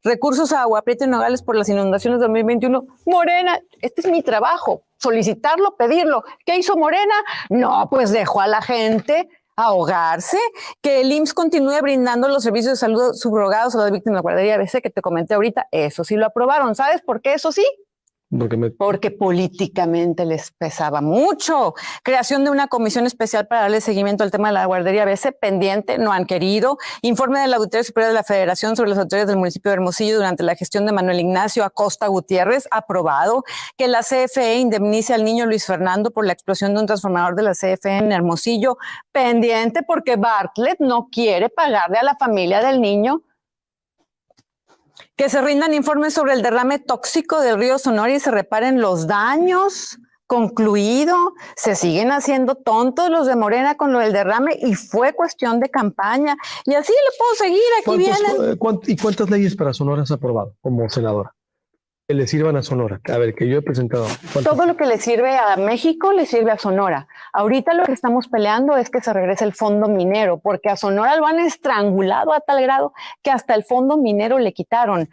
Recursos a Agua Prieta y Nogales por las inundaciones de 2021. Morena, este es mi trabajo, solicitarlo, pedirlo. ¿Qué hizo Morena? No, pues dejó a la gente ahogarse, que el IMSS continúe brindando los servicios de salud subrogados a las víctimas de la guardería ABC que te comenté ahorita. Eso sí lo aprobaron. ¿Sabes por qué eso sí? Porque políticamente les pesaba mucho. Creación de una comisión especial para darle seguimiento al tema de la guardería ABC, pendiente, no han querido. Informe de la Auditoría Superior de la Federación sobre las autoridades del municipio de Hermosillo durante la gestión de Manuel Ignacio Acosta Gutiérrez, aprobado. Que la CFE indemnice al niño Luis Fernando por la explosión de un transformador de la CFE en Hermosillo, pendiente porque Bartlett no quiere pagarle a la familia del niño. Que se rindan informes sobre el derrame tóxico del río Sonora y se reparen los daños. Concluido. Se siguen haciendo tontos los de Morena con lo del derrame y fue cuestión de campaña. Y así le puedo seguir. Aquí vienen. ¿Y cuántas leyes para Sonora has aprobado como senadora? Que le sirvan a Sonora. A ver, que yo he presentado. Todo lo que le sirve a México le sirve a Sonora. Ahorita lo que estamos peleando es que se regrese el fondo minero, porque a Sonora lo han estrangulado a tal grado que hasta el fondo minero le quitaron.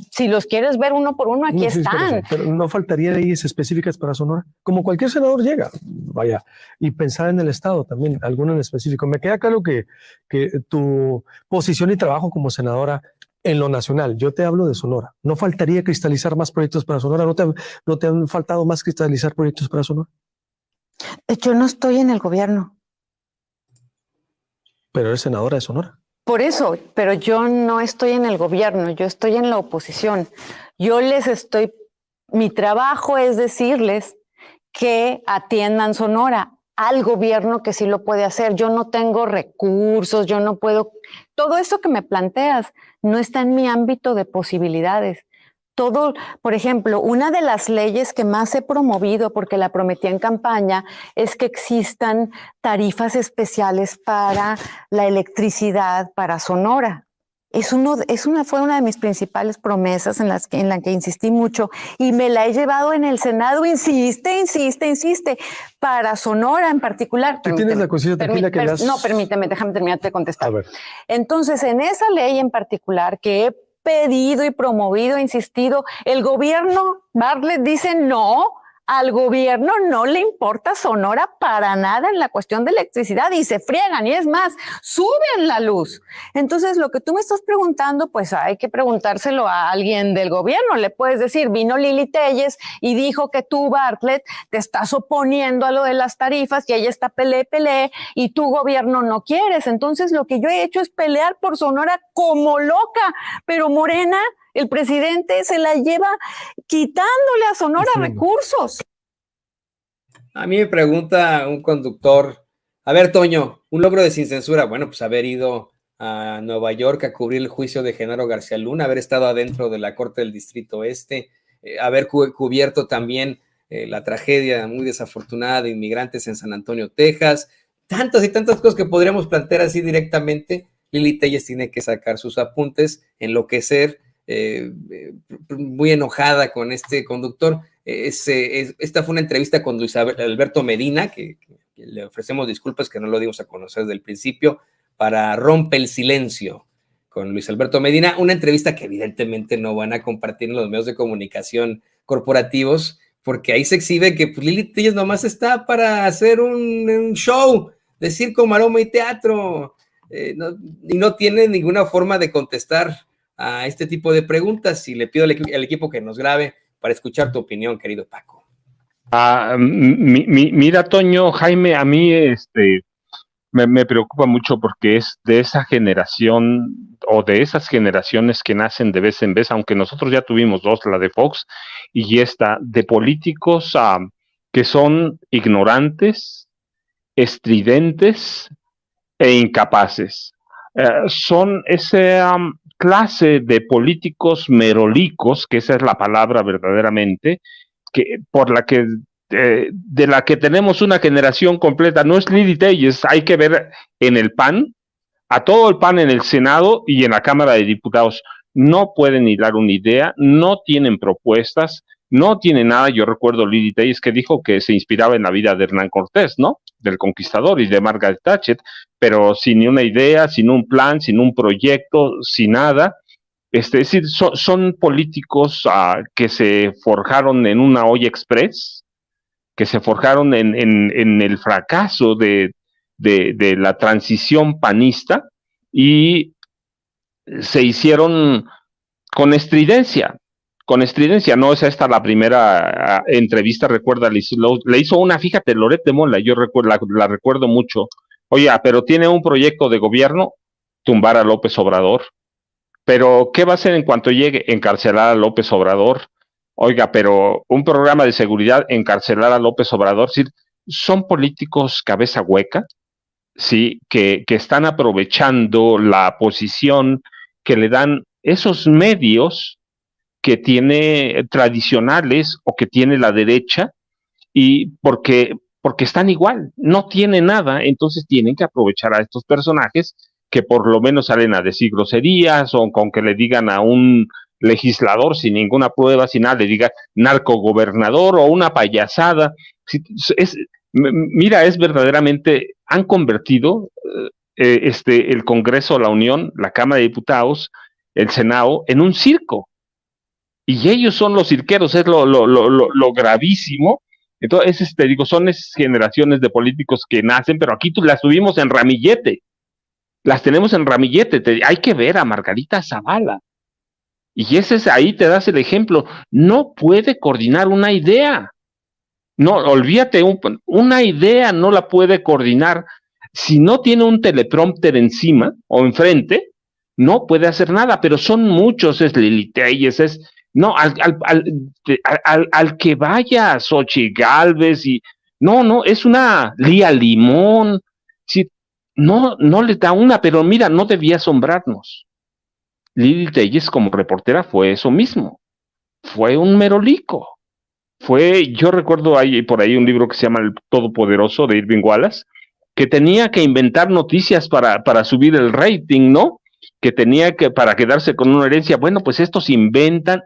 Si los quieres ver uno por uno, aquí están. Pero no faltaría leyes específicas para Sonora. Como cualquier senador llega, vaya, y pensar en el Estado también, alguno en específico. Me queda claro que tu posición y trabajo como senadora en lo nacional, yo te hablo de Sonora. ¿No faltaría cristalizar más proyectos para Sonora? ¿No te han faltado más cristalizar proyectos para Sonora? Yo no estoy en el gobierno. Pero eres senadora de Sonora. Por eso, pero yo no estoy en el gobierno, yo estoy en la oposición. Mi trabajo es decirles que atiendan Sonora al gobierno que sí lo puede hacer. Yo no tengo recursos, yo no puedo. Todo eso que me planteas no está en mi ámbito de posibilidades. Todo, por ejemplo, una de las leyes que más he promovido, porque la prometí en campaña, es que existan tarifas especiales para la electricidad para Sonora. Fue una de mis principales promesas en la que insistí mucho y me la he llevado en el Senado. Insiste, para Sonora en particular. ¿Tú tienes la conciencia tranquila que No, permíteme, déjame terminar de contestar. A ver. Entonces, en esa ley en particular que he pedido y promovido, insistido, el gobierno Bartlett dice no. Al gobierno no le importa Sonora para nada en la cuestión de electricidad y se friegan y es más, suben la luz. Entonces, lo que tú me estás preguntando, pues hay que preguntárselo a alguien del gobierno. Le puedes decir, vino Lili Téllez y dijo que tú, Bartlett, te estás oponiendo a lo de las tarifas y ella está peleé y tu gobierno no quieres. Entonces, lo que yo he hecho es pelear por Sonora como loca, pero Morena, el presidente, se la lleva quitándole a Sonora recursos. A mí me pregunta un conductor, a ver, Toño, un logro de Sin Censura, bueno, pues haber ido a Nueva York a cubrir el juicio de Genaro García Luna, haber estado adentro de la Corte del Distrito Oeste, haber cubierto también la tragedia muy desafortunada de inmigrantes en San Antonio, Texas, tantas y tantas cosas que podríamos plantear así directamente. Lili Téllez tiene que sacar sus apuntes, enloquecer, muy enojada con este conductor. Esta fue una entrevista con Luis Alberto Medina, que le ofrecemos disculpas que no lo dimos a conocer desde el principio, para Rompe el Silencio con Luis Alberto Medina, una entrevista que evidentemente no van a compartir en los medios de comunicación corporativos, porque ahí se exhibe que pues, Lili Téllez nomás está para hacer un show de circo, maroma y teatro, y no tiene ninguna forma de contestar a este tipo de preguntas, y le pido al equipo que nos grabe para escuchar tu opinión, querido Paco. Mira, Toño, Jaime, a mí me preocupa mucho porque es de esa generación o de esas generaciones que nacen de vez en vez, aunque nosotros ya tuvimos dos, la de Fox y esta, de políticos que son ignorantes, estridentes e incapaces. Son esa clase de políticos merolicos, que esa es la palabra verdaderamente, de la que tenemos una generación completa. No es Lili Téllez, hay que ver en el PAN, a todo el PAN en el Senado y en la Cámara de Diputados. No pueden hilar una idea, no tienen propuestas, no tienen nada. Yo recuerdo Lili Téllez que dijo que se inspiraba en la vida de Hernán Cortés, ¿no? Del Conquistador y de Margaret Thatcher, pero sin una idea, sin un plan, sin un proyecto, sin nada. Es decir, son políticos que se forjaron en una olla express, que se forjaron en el fracaso de la transición panista y se hicieron con estridencia. con estridencia. No es esta la primera entrevista, recuerda, le hizo una, fíjate, Loret de Mola, yo la recuerdo mucho. Oye, pero tiene un proyecto de gobierno, tumbar a López Obrador. Pero, ¿qué va a hacer en cuanto llegue? Encarcelar a López Obrador. Oiga, pero un programa de seguridad, encarcelar a López Obrador. ¿Sí? Son políticos cabeza hueca, ¿sí? Que están aprovechando la posición que le dan esos medios que tiene tradicionales o que tiene la derecha, y porque están igual, no tienen nada, entonces tienen que aprovechar a estos personajes que por lo menos salen a decir groserías, o con que le digan a un legislador sin ninguna prueba, sin nada, le diga narcogobernador o una payasada. Mira, es verdaderamente, han convertido el Congreso, la Unión, la Cámara de Diputados, el Senado, en un circo. Y ellos son los cirqueros, es lo gravísimo. Entonces, te digo, son esas generaciones de políticos que nacen, pero aquí las tuvimos en ramillete. Las tenemos en ramillete. Hay que ver a Margarita Zavala. Y ahí te das el ejemplo. No puede coordinar una idea. No, olvídate, una idea no la puede coordinar. Si no tiene un teleprompter encima o enfrente, no puede hacer nada, pero son muchos, es Lili Telles, no, al que vaya Xochitl Gálvez, y no, es una Lía Limón, sí, no le da una, pero mira, no debía asombrarnos. Lili Telles como reportera fue eso mismo, fue un merolico. Yo recuerdo por ahí un libro que se llama El Todopoderoso de Irving Wallace, que tenía que inventar noticias para subir el rating, ¿no? Que tenía que, para quedarse con una herencia. Bueno, pues estos inventan,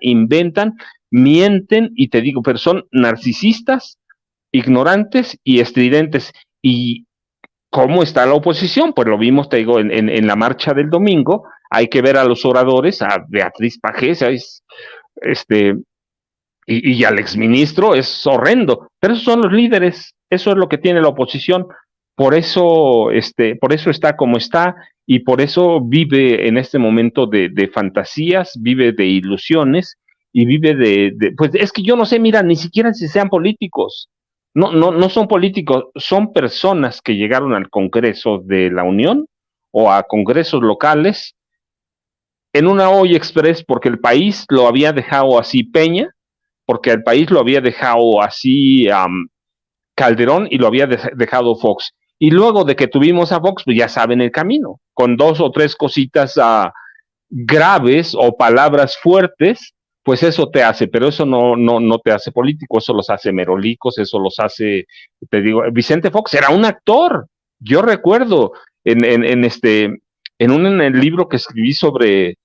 mienten, y te digo, pero son narcisistas, ignorantes y estridentes. ¿Y cómo está la oposición? Pues lo vimos, te digo, en la marcha del domingo. Hay que ver a los oradores, a Beatriz Pajés, y al exministro, es horrendo, pero esos son los líderes, eso es lo que tiene la oposición, por eso está como está, y por eso vive en este momento de fantasías, vive de ilusiones, y vive pues es que yo no sé, mira, ni siquiera si sean políticos, no son políticos, son personas que llegaron al Congreso de la Unión, o a congresos locales, en una olla express, porque el país lo había dejado así Peña, porque el país lo había dejado así Calderón, y lo había dejado Fox. Y luego de que tuvimos a Fox, pues ya saben el camino, con 2 o 3 cositas graves o palabras fuertes, pues eso te hace, pero eso no te hace político, eso los hace merolicos, eso los hace, te digo, Vicente Fox era un actor. Yo recuerdo en el libro que escribí sobre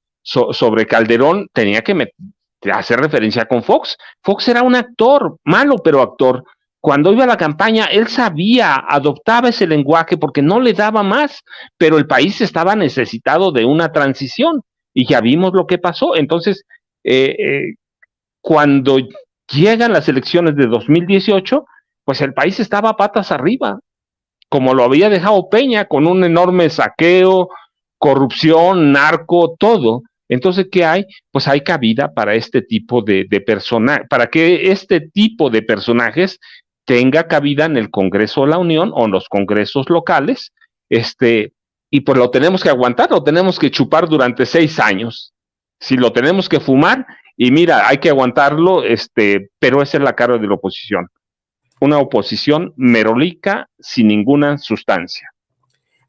Calderón, tenía que hacer referencia con Fox. Fox era un actor, malo, pero actor. Cuando iba a la campaña, él adoptaba ese lenguaje porque no le daba más, pero el país estaba necesitado de una transición, y ya vimos lo que pasó. Entonces, cuando llegan las elecciones de 2018, pues el país estaba patas arriba, como lo había dejado Peña, con un enorme saqueo, corrupción, narco, todo. Entonces, ¿qué hay? Pues hay cabida para este tipo de personajes, para que este tipo de personajes tenga cabida en el Congreso de la Unión o en los congresos locales, y pues lo tenemos que aguantar, lo tenemos que chupar durante 6 años. Si lo tenemos que fumar, y mira, hay que aguantarlo, pero esa es la cara de la oposición. Una oposición merolica sin ninguna sustancia.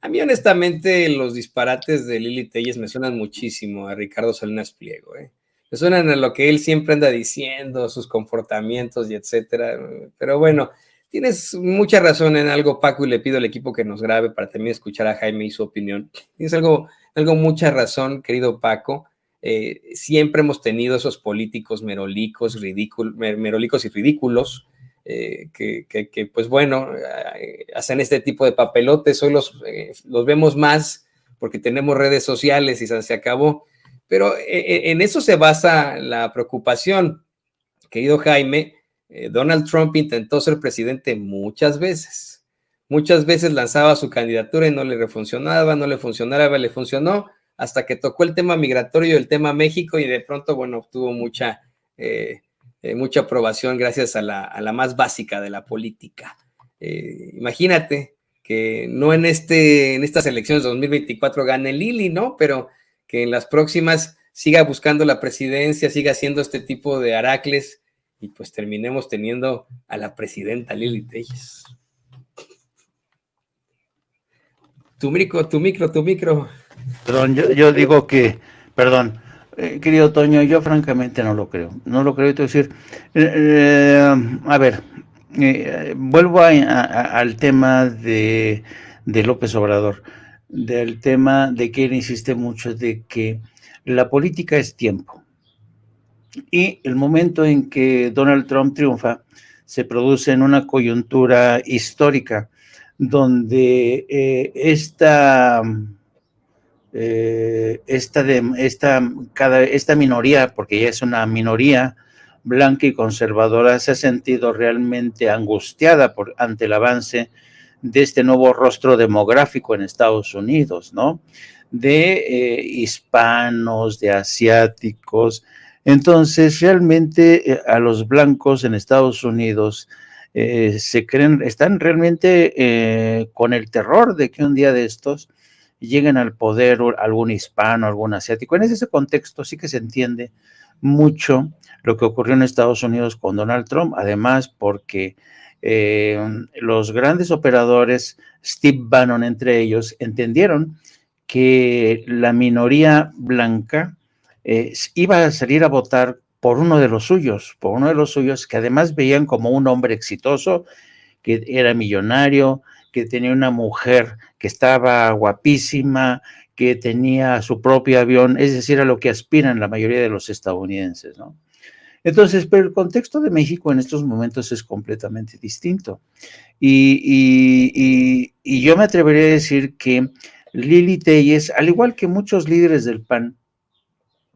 A mí, honestamente, los disparates de Lili Telles me suenan muchísimo a Ricardo Salinas Pliego, ¿eh? Me suenan a lo que él siempre anda diciendo, sus comportamientos y etcétera. Pero bueno, tienes mucha razón en algo, Paco, y le pido al equipo que nos grabe para también escuchar a Jaime y su opinión. Tienes mucha razón, querido Paco. Siempre hemos tenido esos políticos merolicos y ridículos, que pues bueno, hacen este tipo de papelotes. Hoy los vemos más porque tenemos redes sociales y se acabó, pero en eso se basa la preocupación, querido Jaime. Donald Trump intentó ser presidente muchas veces lanzaba su candidatura y no le funcionaba, le funcionó hasta que tocó el tema migratorio, el tema México, y de pronto, bueno, obtuvo mucha mucha aprobación gracias a la más básica de la política. Imagínate que no en estas elecciones de 2024 gane Lili, ¿no? Pero que en las próximas siga buscando la presidencia, siga haciendo este tipo de aracles y pues terminemos teniendo a la presidenta Lili Telles. Tu micro. Perdón, yo digo que, perdón, querido Toño, yo francamente no lo creo. No lo creo, y te voy a decir, a ver, vuelvo al tema de López Obrador, del tema de que él insiste mucho de que la política es tiempo. Y el momento en que Donald Trump triunfa se produce en una coyuntura histórica donde esta minoría, porque ya es una minoría blanca y conservadora, se ha sentido realmente angustiada ante el avance de este nuevo rostro demográfico en Estados Unidos, ¿no? De hispanos, de asiáticos. Entonces, realmente a los blancos en Estados Unidos están realmente con el terror de que un día de estos lleguen al poder algún hispano, algún asiático. En ese contexto sí que se entiende mucho lo que ocurrió en Estados Unidos con Donald Trump, además porque los grandes operadores, Steve Bannon entre ellos, entendieron que la minoría blanca iba a salir a votar por uno de los suyos, que además veían como un hombre exitoso, que era millonario, que tenía una mujer que estaba guapísima, que tenía su propio avión, es decir, a lo que aspiran la mayoría de los estadounidenses, ¿no? Entonces, pero el contexto de México en estos momentos es completamente distinto. Y yo me atrevería a decir que Lili Telles, al igual que muchos líderes del PAN,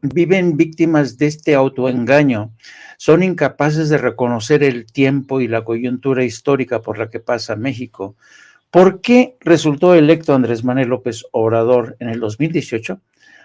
viven víctimas de este autoengaño, son incapaces de reconocer el tiempo y la coyuntura histórica por la que pasa México. ¿Por qué resultó electo Andrés Manuel López Obrador en el 2018?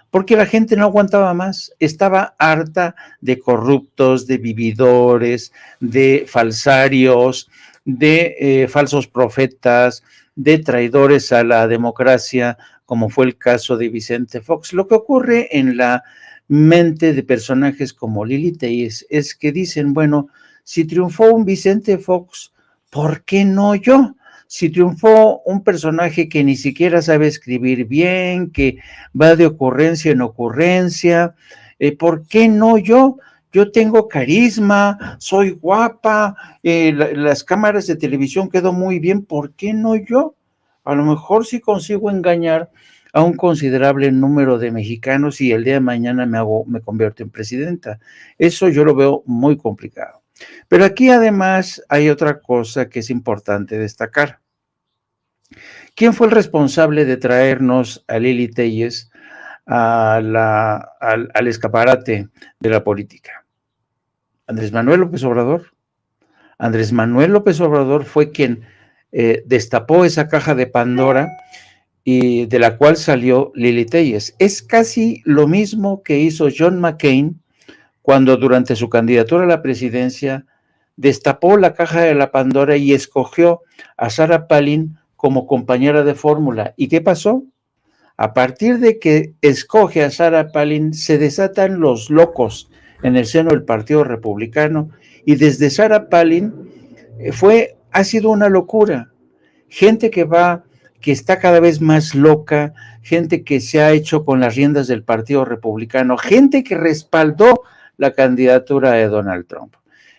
Porque la gente no aguantaba más, estaba harta de corruptos, de vividores, de falsarios, de falsos profetas, de traidores a la democracia, como fue el caso de Vicente Fox. Lo que ocurre en la mente de personajes como Lili Telles es que dicen, bueno, si triunfó un Vicente Fox, ¿por qué no yo? Si triunfó un personaje que ni siquiera sabe escribir bien, que va de ocurrencia en ocurrencia, ¿por qué no yo? Yo tengo carisma, soy guapa, las cámaras de televisión quedó muy bien, ¿por qué no yo? A lo mejor sí consigo engañar a un considerable número de mexicanos y el día de mañana me convierto en presidenta. Eso yo lo veo muy complicado. Pero aquí además hay otra cosa que es importante destacar. ¿Quién fue el responsable de traernos a Lili Telles al escaparate de la política? Andrés Manuel López Obrador. Andrés Manuel López Obrador fue quien destapó esa caja de Pandora y de la cual salió Lili Telles. Es casi lo mismo que hizo John McCain cuando durante su candidatura a la presidencia destapó la caja de la Pandora y escogió a Sarah Palin como compañera de fórmula. ¿Y qué pasó? A partir de que escoge a Sarah Palin, se desatan los locos en el seno del Partido Republicano, y desde Sarah Palin ha sido una locura. Gente que está cada vez más loca, gente que se ha hecho con las riendas del Partido Republicano, gente que respaldó la candidatura de Donald Trump.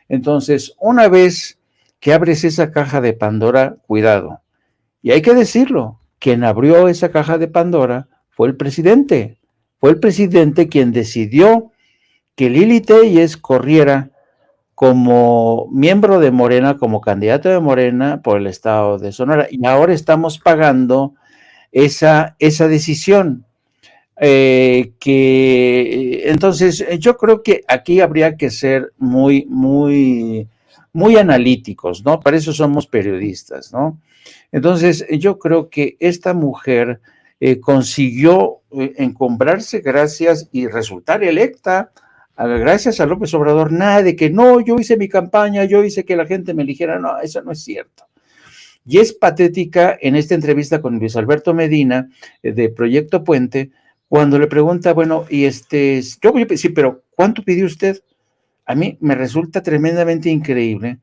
Entonces, una vez que abres esa caja de Pandora, cuidado. Y hay que decirlo, quien abrió esa caja de Pandora fue el presidente. Fue el presidente quien decidió que Lili Telles corriera como miembro de Morena, como candidato de Morena por el estado de Sonora. Y ahora estamos pagando esa decisión. Entonces, yo creo que aquí habría que ser muy, muy, muy analíticos, ¿no? Para eso somos periodistas, ¿no? Entonces, yo creo que esta mujer consiguió encumbrarse gracias y resultar electa gracias a López Obrador, nada de que no, yo hice mi campaña, yo hice que la gente me eligiera, no, eso no es cierto. Y es patética en esta entrevista con Luis Alberto Medina de Proyecto Puente, cuando le pregunta, bueno, y yo voy a decir, pero ¿cuánto pidió usted? A mí me resulta tremendamente increíble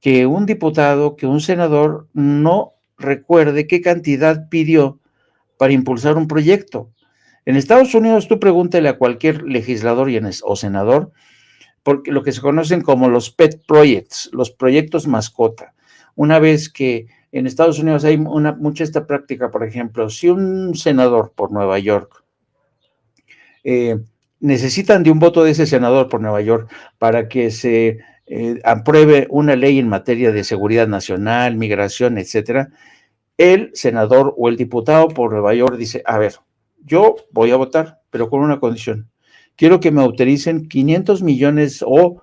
que un diputado, que un senador no recuerde qué cantidad pidió para impulsar un proyecto. En Estados Unidos tú pregúntale a cualquier legislador o senador, porque lo que se conocen como los pet projects, los proyectos mascota. Una vez que en Estados Unidos hay mucha esta práctica, por ejemplo, si un senador por Nueva York necesitan de un voto de ese senador por Nueva York para que se apruebe una ley en materia de seguridad nacional, migración, etcétera, el senador o el diputado por Nueva York dice, a ver, yo voy a votar, pero con una condición. Quiero que me autoricen 500 millones o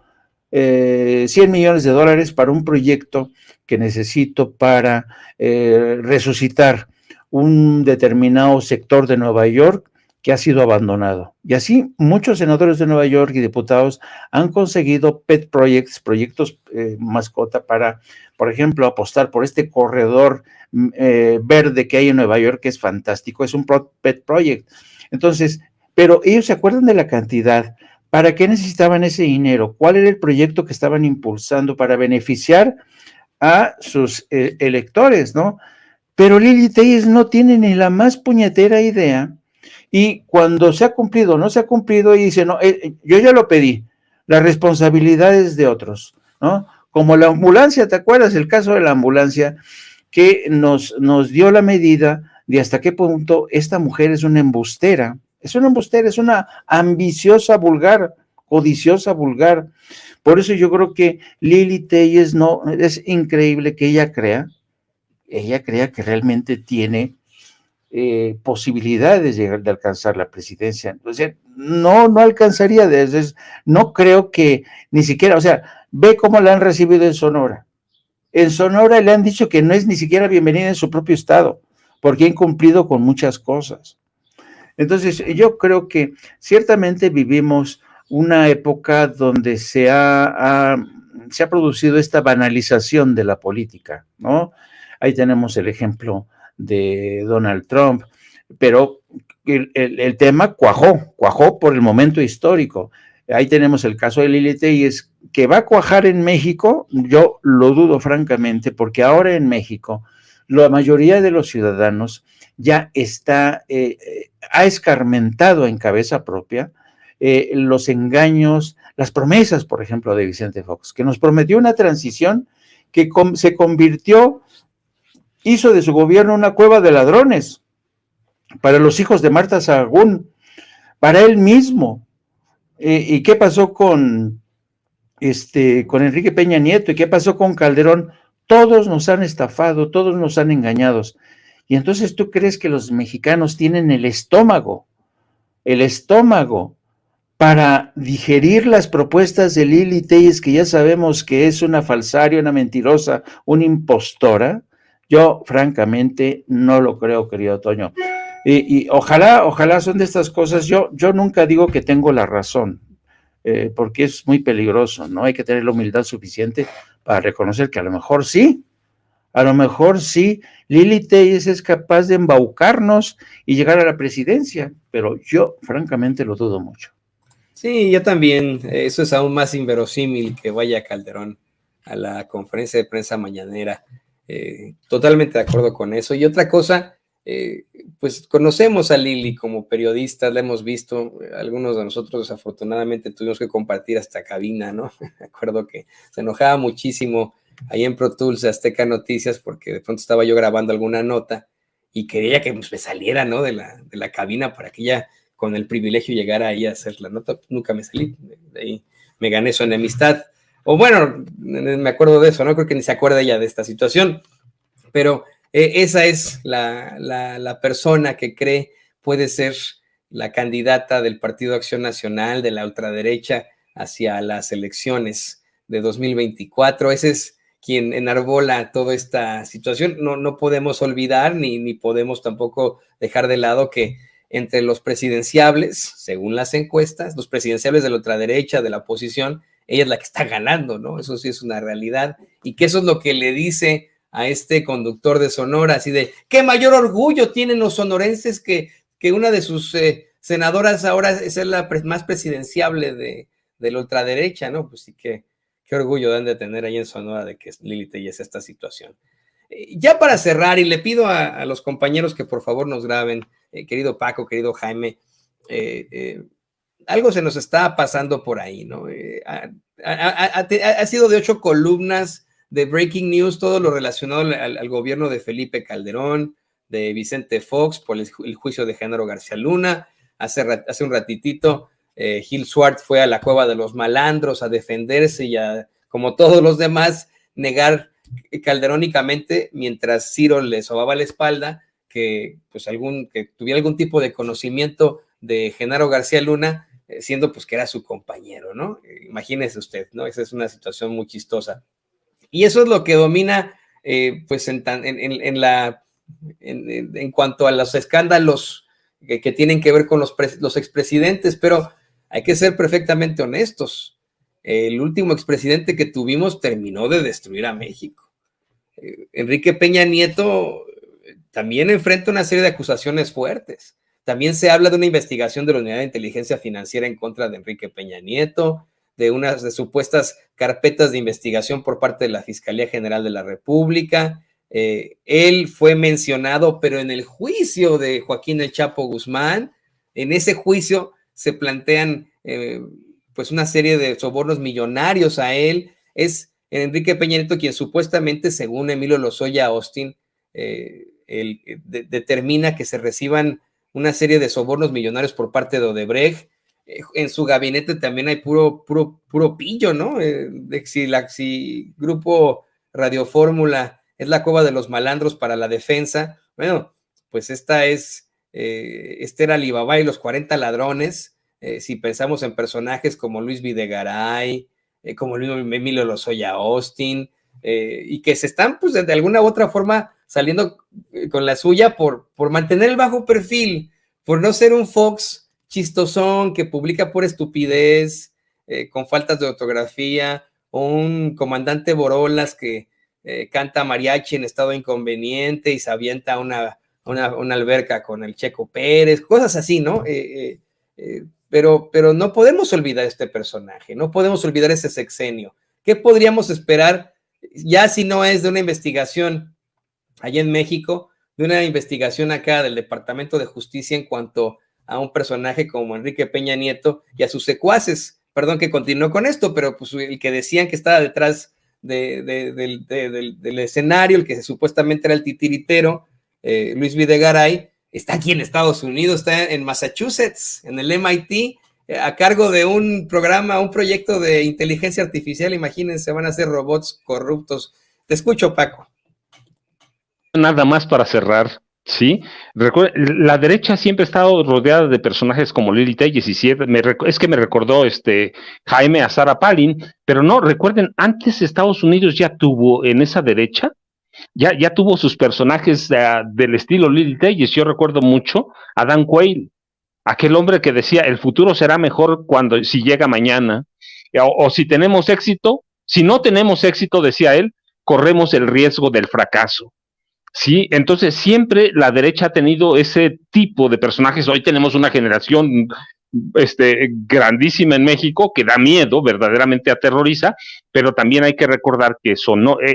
100 millones de dólares para un proyecto que necesito para resucitar un determinado sector de Nueva York que ha sido abandonado. Y así muchos senadores de Nueva York y diputados han conseguido pet projects, proyectos mascota para, por ejemplo, apostar por este corredor verde que hay en Nueva York, que es fantástico, es un pet project. Entonces, pero ellos se acuerdan de la cantidad. ¿Para qué necesitaban ese dinero? ¿Cuál era el proyecto que estaban impulsando para beneficiar a sus electores, no? Pero Lili Telles no tiene ni la más puñetera idea, y cuando se ha cumplido o no se ha cumplido, y dice, no, yo ya lo pedí, la responsabilidad es de otros, ¿no? Como la ambulancia, ¿te acuerdas el caso de la ambulancia? Que nos dio la medida de hasta qué punto esta mujer es una embustera, es una ambiciosa vulgar, codiciosa vulgar. Por eso yo creo que Lili Telles es increíble que ella crea que realmente tiene posibilidades de alcanzar la presidencia. Entonces, no alcanzaría, no creo que ni siquiera, o sea, ve cómo la han recibido en Sonora. En Sonora le han dicho que no es ni siquiera bienvenida en su propio estado, porque ha incumplido con muchas cosas. Entonces, yo creo que ciertamente vivimos una época donde se ha producido esta banalización de la política, ¿no? Ahí tenemos el ejemplo de Donald Trump, pero el tema cuajó por el momento histórico. Ahí tenemos el caso de Lili Telles, que va a cuajar en México, yo lo dudo francamente, porque ahora en México la mayoría de los ciudadanos ya ha escarmentado en cabeza propia los engaños, las promesas, por ejemplo, de Vicente Fox, que nos prometió una transición que se hizo de su gobierno una cueva de ladrones para los hijos de Marta Sahagún, para él mismo. ¿Y qué pasó con Enrique Peña Nieto? ¿Y qué pasó con Calderón? Todos nos han estafado, todos nos han engañado. Y entonces tú crees que los mexicanos tienen el estómago para digerir las propuestas de Lili Telles, que ya sabemos que es una falsaria, una mentirosa, una impostora. Yo francamente no lo creo, querido Toño. Y ojalá son de estas cosas. Yo nunca digo que tengo la razón, porque es muy peligroso, ¿no? Hay que tener la humildad suficiente para reconocer que a lo mejor sí, Lili Telles es capaz de embaucarnos y llegar a la presidencia, pero yo francamente lo dudo mucho. Sí, yo también. Eso es aún más inverosímil que vaya Calderón a la conferencia de prensa mañanera. Totalmente de acuerdo con eso. Y otra cosa, pues conocemos a Lili como periodista, la hemos visto, algunos de nosotros desafortunadamente tuvimos que compartir hasta cabina, ¿no? Me acuerdo que se enojaba muchísimo ahí en Pro Tools de Azteca Noticias porque de pronto estaba yo grabando alguna nota y quería que pues, me saliera, ¿no? de la cabina para que ella con el privilegio llegara ahí a hacer la nota. Nunca me salí, de ahí me gané su enemistad. O bueno, me acuerdo de eso, ¿no? Creo que ni se acuerda ella de esta situación, pero esa es la persona que cree puede ser la candidata del Partido Acción Nacional, de la ultraderecha, hacia las elecciones de 2024. Ese es quien enarbola toda esta situación. No podemos olvidar ni podemos tampoco dejar de lado que entre los presidenciables, según las encuestas, los presidenciables de la ultraderecha, de la oposición, ella es la que está ganando, ¿no? Eso sí es una realidad. Y que eso es lo que le dice a este conductor de Sonora, así de, ¿qué mayor orgullo tienen los sonorenses que una de sus senadoras ahora es la más presidenciable de la ultraderecha, ¿no? Pues sí, qué orgullo dan de tener ahí en Sonora de que Lili Telles esta situación. Ya para cerrar, y le pido a los compañeros que por favor nos graben, querido Paco, querido Jaime, algo se nos está pasando por ahí, ¿no? Ha sido de 8 columnas de Breaking News, todo lo relacionado al gobierno de Felipe Calderón, de Vicente Fox, por el juicio de Genaro García Luna. Hace un ratitito, Gil Swart fue a la cueva de los malandros a defenderse y como todos los demás, negar calderónicamente, mientras Ciro le sobaba la espalda, que tuviera algún tipo de conocimiento de Genaro García Luna, siendo pues que era su compañero, ¿no? Imagínese usted, ¿no? Esa es una situación muy chistosa. Y eso es lo que domina, pues en cuanto a los escándalos que tienen que ver con los expresidentes, pero hay que ser perfectamente honestos. El último expresidente que tuvimos terminó de destruir a México. Enrique Peña Nieto también enfrenta una serie de acusaciones fuertes. También se habla de una investigación de la Unidad de Inteligencia Financiera en contra de Enrique Peña Nieto, de unas supuestas carpetas de investigación por parte de la Fiscalía General de la República. Él fue mencionado, pero en el juicio de Joaquín El Chapo Guzmán, en ese juicio se plantean pues una serie de sobornos millonarios a él. Es Enrique Peña Nieto quien supuestamente, según Emilio Lozoya Austin, determina que se reciban una serie de sobornos millonarios por parte de Odebrecht. En su gabinete también hay puro pillo, ¿no? Si Grupo Radio Fórmula es la cueva de los malandros para la defensa, bueno, pues esta es Esther Alibaba y los 40 ladrones. Si pensamos en personajes como Luis Videgaray, como Emilio Lozoya Austin, y que se están, pues, de alguna u otra forma saliendo con la suya por mantener el bajo perfil, por no ser un Fox chistosón que publica por estupidez, con faltas de ortografía, o un comandante Borolas que canta mariachi en estado inconveniente y se avienta una alberca con el Checo Pérez, cosas así, ¿no? Pero no podemos olvidar este personaje, no podemos olvidar ese sexenio. ¿Qué podríamos esperar ya si no es de una investigación allá en México, de una investigación acá del Departamento de Justicia en cuanto a un personaje como Enrique Peña Nieto y a sus secuaces? Perdón que continuó con esto, pero pues el que decían que estaba detrás del escenario, el que supuestamente era el titiritero, Luis Videgaray, está aquí en Estados Unidos, está en Massachusetts, en el MIT, a cargo de un programa, un proyecto de inteligencia artificial. Imagínense, van a ser robots corruptos. Te escucho, Paco. Nada más para cerrar, ¿sí? La derecha siempre ha estado rodeada de personajes como Lili Telles, y es que me recordó Jaime a Sarah Palin, pero no, recuerden, antes Estados Unidos ya tuvo en esa derecha, ya tuvo sus personajes del estilo Lili Telles. Yo recuerdo mucho a Dan Quayle, aquel hombre que decía, el futuro será mejor si llega mañana, o si tenemos éxito, si no tenemos éxito, decía él, corremos el riesgo del fracaso. Sí, entonces siempre la derecha ha tenido ese tipo de personajes. Hoy tenemos una generación grandísima en México que da miedo, verdaderamente aterroriza, pero también hay que recordar que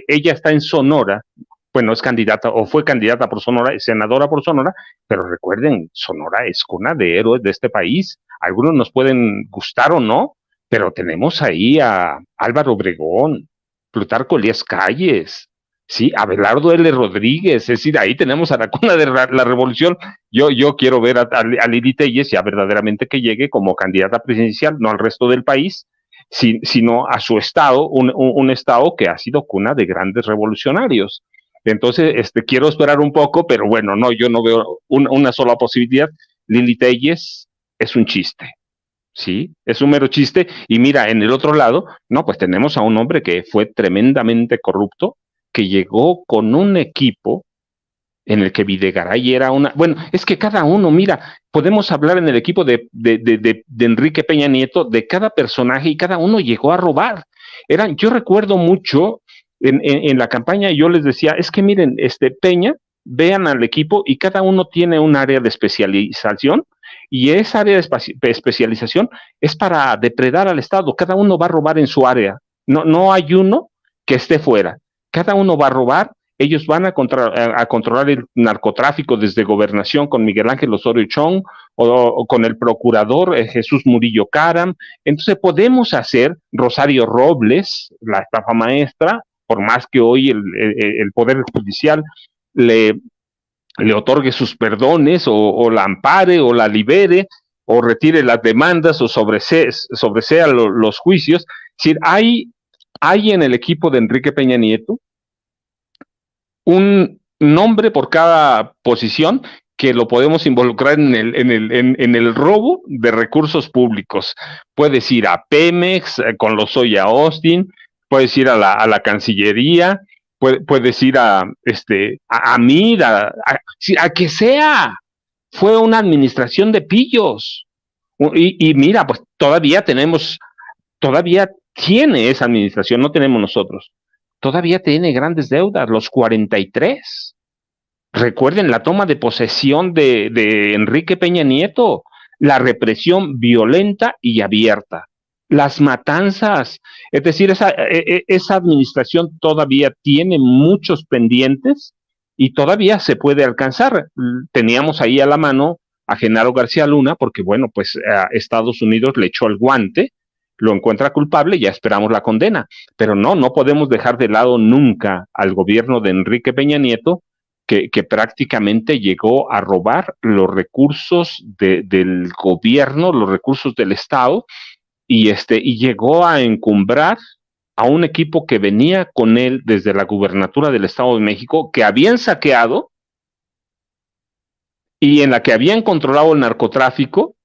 ella está en Sonora, bueno, es candidata o fue candidata por Sonora, es senadora por Sonora, pero recuerden, Sonora es cuna de héroes de este país. Algunos nos pueden gustar o no, pero tenemos ahí a Álvaro Obregón, Plutarco Elías Calles, sí, Abelardo L. Rodríguez, es decir, ahí tenemos a la cuna de la revolución. Yo quiero ver a Lili Telles ya verdaderamente que llegue como candidata presidencial, no al resto del país, sino a su estado, un estado que ha sido cuna de grandes revolucionarios. Entonces, quiero esperar un poco, pero bueno, no, yo no veo una sola posibilidad. Lili Telles es un chiste, ¿sí? Es un mero chiste. Y mira, en el otro lado, no, pues tenemos a un hombre que fue tremendamente corrupto, que llegó con un equipo en el que Videgaray era una... Bueno, es que cada uno, mira, podemos hablar en el equipo de Enrique Peña Nieto de cada personaje y cada uno llegó a robar. Yo recuerdo mucho en la campaña, yo les decía, es que miren, Peña, vean al equipo y cada uno tiene un área de especialización y esa área de especialización es para depredar al Estado. Cada uno va a robar en su área. No hay uno que esté fuera. Cada uno va a robar. Ellos van a controlar el narcotráfico desde Gobernación con Miguel Ángel Osorio Chong o con el procurador Jesús Murillo Caram. Entonces podemos hacer Rosario Robles, la estafa maestra, por más que hoy el Poder Judicial le otorgue sus perdones o la ampare o la libere o retire las demandas o sobresea los juicios. Es decir, hay en el equipo de Enrique Peña Nieto un nombre por cada posición que lo podemos involucrar en el robo de recursos públicos. Puedes ir a Pemex con Lozoya Austin, puedes ir a la Cancillería, puedes ir a MIR, a que sea. Fue una administración de pillos. Y mira, pues todavía tiene esa administración, no tenemos nosotros. Todavía tiene grandes deudas, los 43. Recuerden la toma de posesión de Enrique Peña Nieto, la represión violenta y abierta, las matanzas. Es decir, esa administración todavía tiene muchos pendientes y todavía se puede alcanzar. Teníamos ahí a la mano a Genaro García Luna, porque bueno, pues Estados Unidos le echó el guante, lo encuentra culpable y ya esperamos la condena. Pero no podemos dejar de lado nunca al gobierno de Enrique Peña Nieto, que prácticamente llegó a robar los recursos del gobierno, los recursos del Estado, y llegó a encumbrar a un equipo que venía con él desde la gubernatura del Estado de México, que habían saqueado y en la que habían controlado el narcotráfico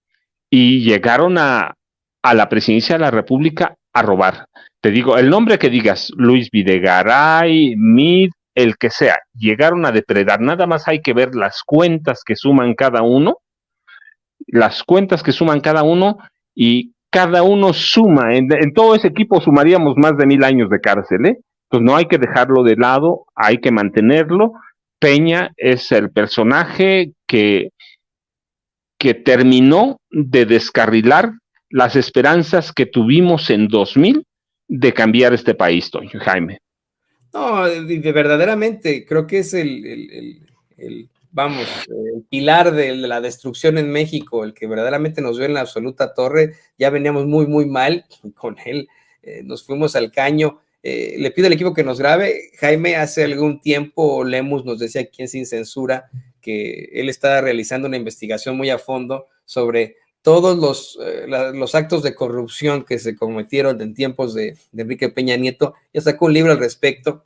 y llegaron a la presidencia de la República a robar. Te digo, el nombre que digas, Luis Videgaray, Mid, el que sea, llegaron a depredar. Nada más hay que ver las cuentas que suman cada uno, y cada uno suma. En todo ese equipo sumaríamos más de 1000 años de cárcel, ¿eh? Entonces no hay que dejarlo de lado, hay que mantenerlo. Peña es el personaje que terminó de descarrilar las esperanzas que tuvimos en 2000 de cambiar este país, Jaime. No, verdaderamente, creo que es el pilar de la destrucción en México, el que verdaderamente nos dio en la absoluta torre. Ya veníamos muy, muy mal con él, nos fuimos al caño. Le pido al equipo que nos grabe. Jaime, hace algún tiempo Lemus nos decía aquí en Sin Censura que él está realizando una investigación muy a fondo sobre todos los actos de corrupción que se cometieron en tiempos de Enrique Peña Nieto. Ya sacó un libro al respecto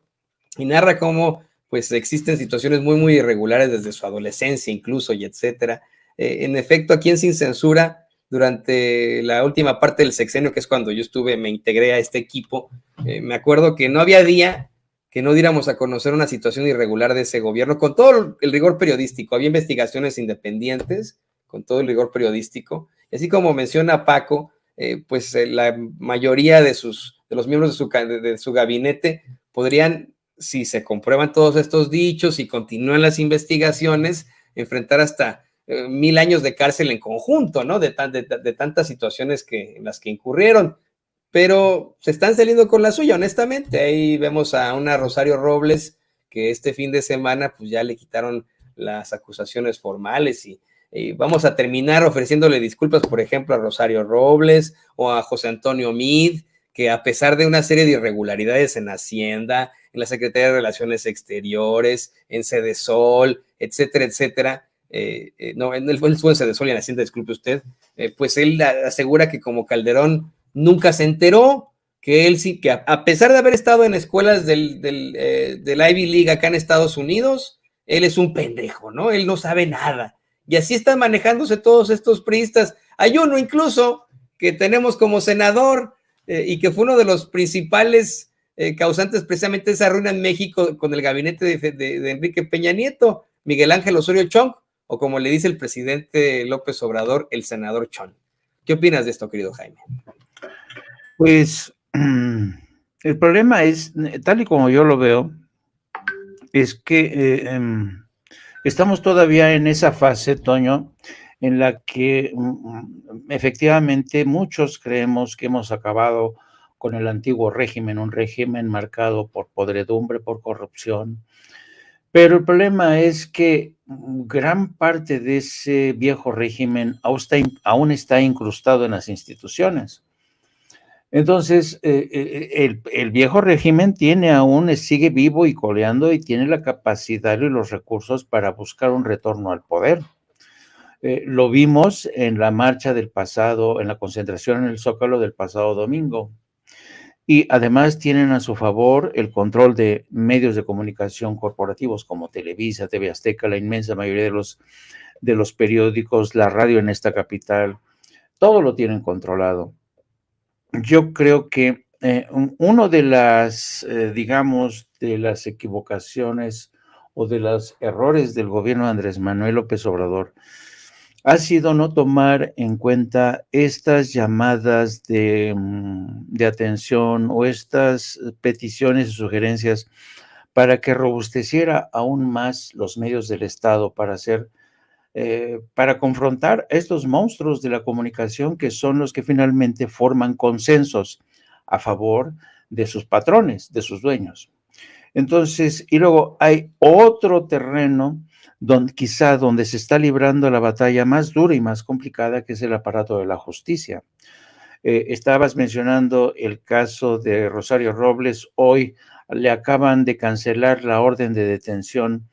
y narra cómo pues existen situaciones muy, muy irregulares desde su adolescencia incluso y etcétera. En efecto, aquí en Sin Censura, durante la última parte del sexenio, que es cuando yo me integré a este equipo, me acuerdo que no había día que no diéramos a conocer una situación irregular de ese gobierno, con todo el rigor periodístico. Había investigaciones independientes, con todo el rigor periodístico. Y así como menciona Paco, la mayoría de los miembros de su gabinete podrían, si se comprueban todos estos dichos y continúan las investigaciones, enfrentar hasta 1000 años de cárcel en conjunto, ¿no? De tantas situaciones en las que incurrieron. Pero se están saliendo con la suya, honestamente. Ahí vemos a una Rosario Robles que este fin de semana pues ya le quitaron las acusaciones formales y vamos a terminar ofreciéndole disculpas, por ejemplo, a Rosario Robles o a José Antonio Mid, que a pesar de una serie de irregularidades en Hacienda, en la Secretaría de Relaciones Exteriores, en Sedesol, etcétera, etcétera, no, en el Sedesol y en Hacienda, disculpe usted, pues él asegura que como Calderón nunca se enteró, que él sí, que a pesar de haber estado en escuelas del Ivy League acá en Estados Unidos, él es un pendejo, ¿no? Él no sabe nada. Y así están manejándose todos estos priistas. Hay uno incluso que tenemos como senador y que fue uno de los principales causantes precisamente de esa ruina en México con el gabinete de Enrique Peña Nieto. Miguel Ángel Osorio Chong, o como le dice el presidente López Obrador, el senador Chong. ¿Qué opinas de esto, querido Jaime? Pues el problema es, tal y como yo lo veo, es que estamos todavía en esa fase, Toño, en la que efectivamente muchos creemos que hemos acabado con el antiguo régimen, un régimen marcado por podredumbre, por corrupción. Pero el problema es que gran parte de ese viejo régimen aún está incrustado en las instituciones. Entonces, el viejo régimen sigue vivo y coleando y tiene la capacidad y los recursos para buscar un retorno al poder. Lo vimos en la marcha del pasado, en la concentración en el Zócalo del pasado domingo. Y además tienen a su favor el control de medios de comunicación corporativos como Televisa, TV Azteca, la inmensa mayoría de los periódicos, la radio en esta capital, todo lo tienen controlado. Yo creo que uno de las, digamos, de las equivocaciones o de los errores del gobierno de Andrés Manuel López Obrador ha sido no tomar en cuenta estas llamadas de atención o estas peticiones y sugerencias para que robusteciera aún más los medios del Estado para confrontar a estos monstruos de la comunicación que son los que finalmente forman consensos a favor de sus patrones, de sus dueños. Entonces, y luego hay otro terreno donde se está librando la batalla más dura y más complicada, que es el aparato de la justicia. Estabas mencionando el caso de Rosario Robles. Hoy le acaban de cancelar la orden de detención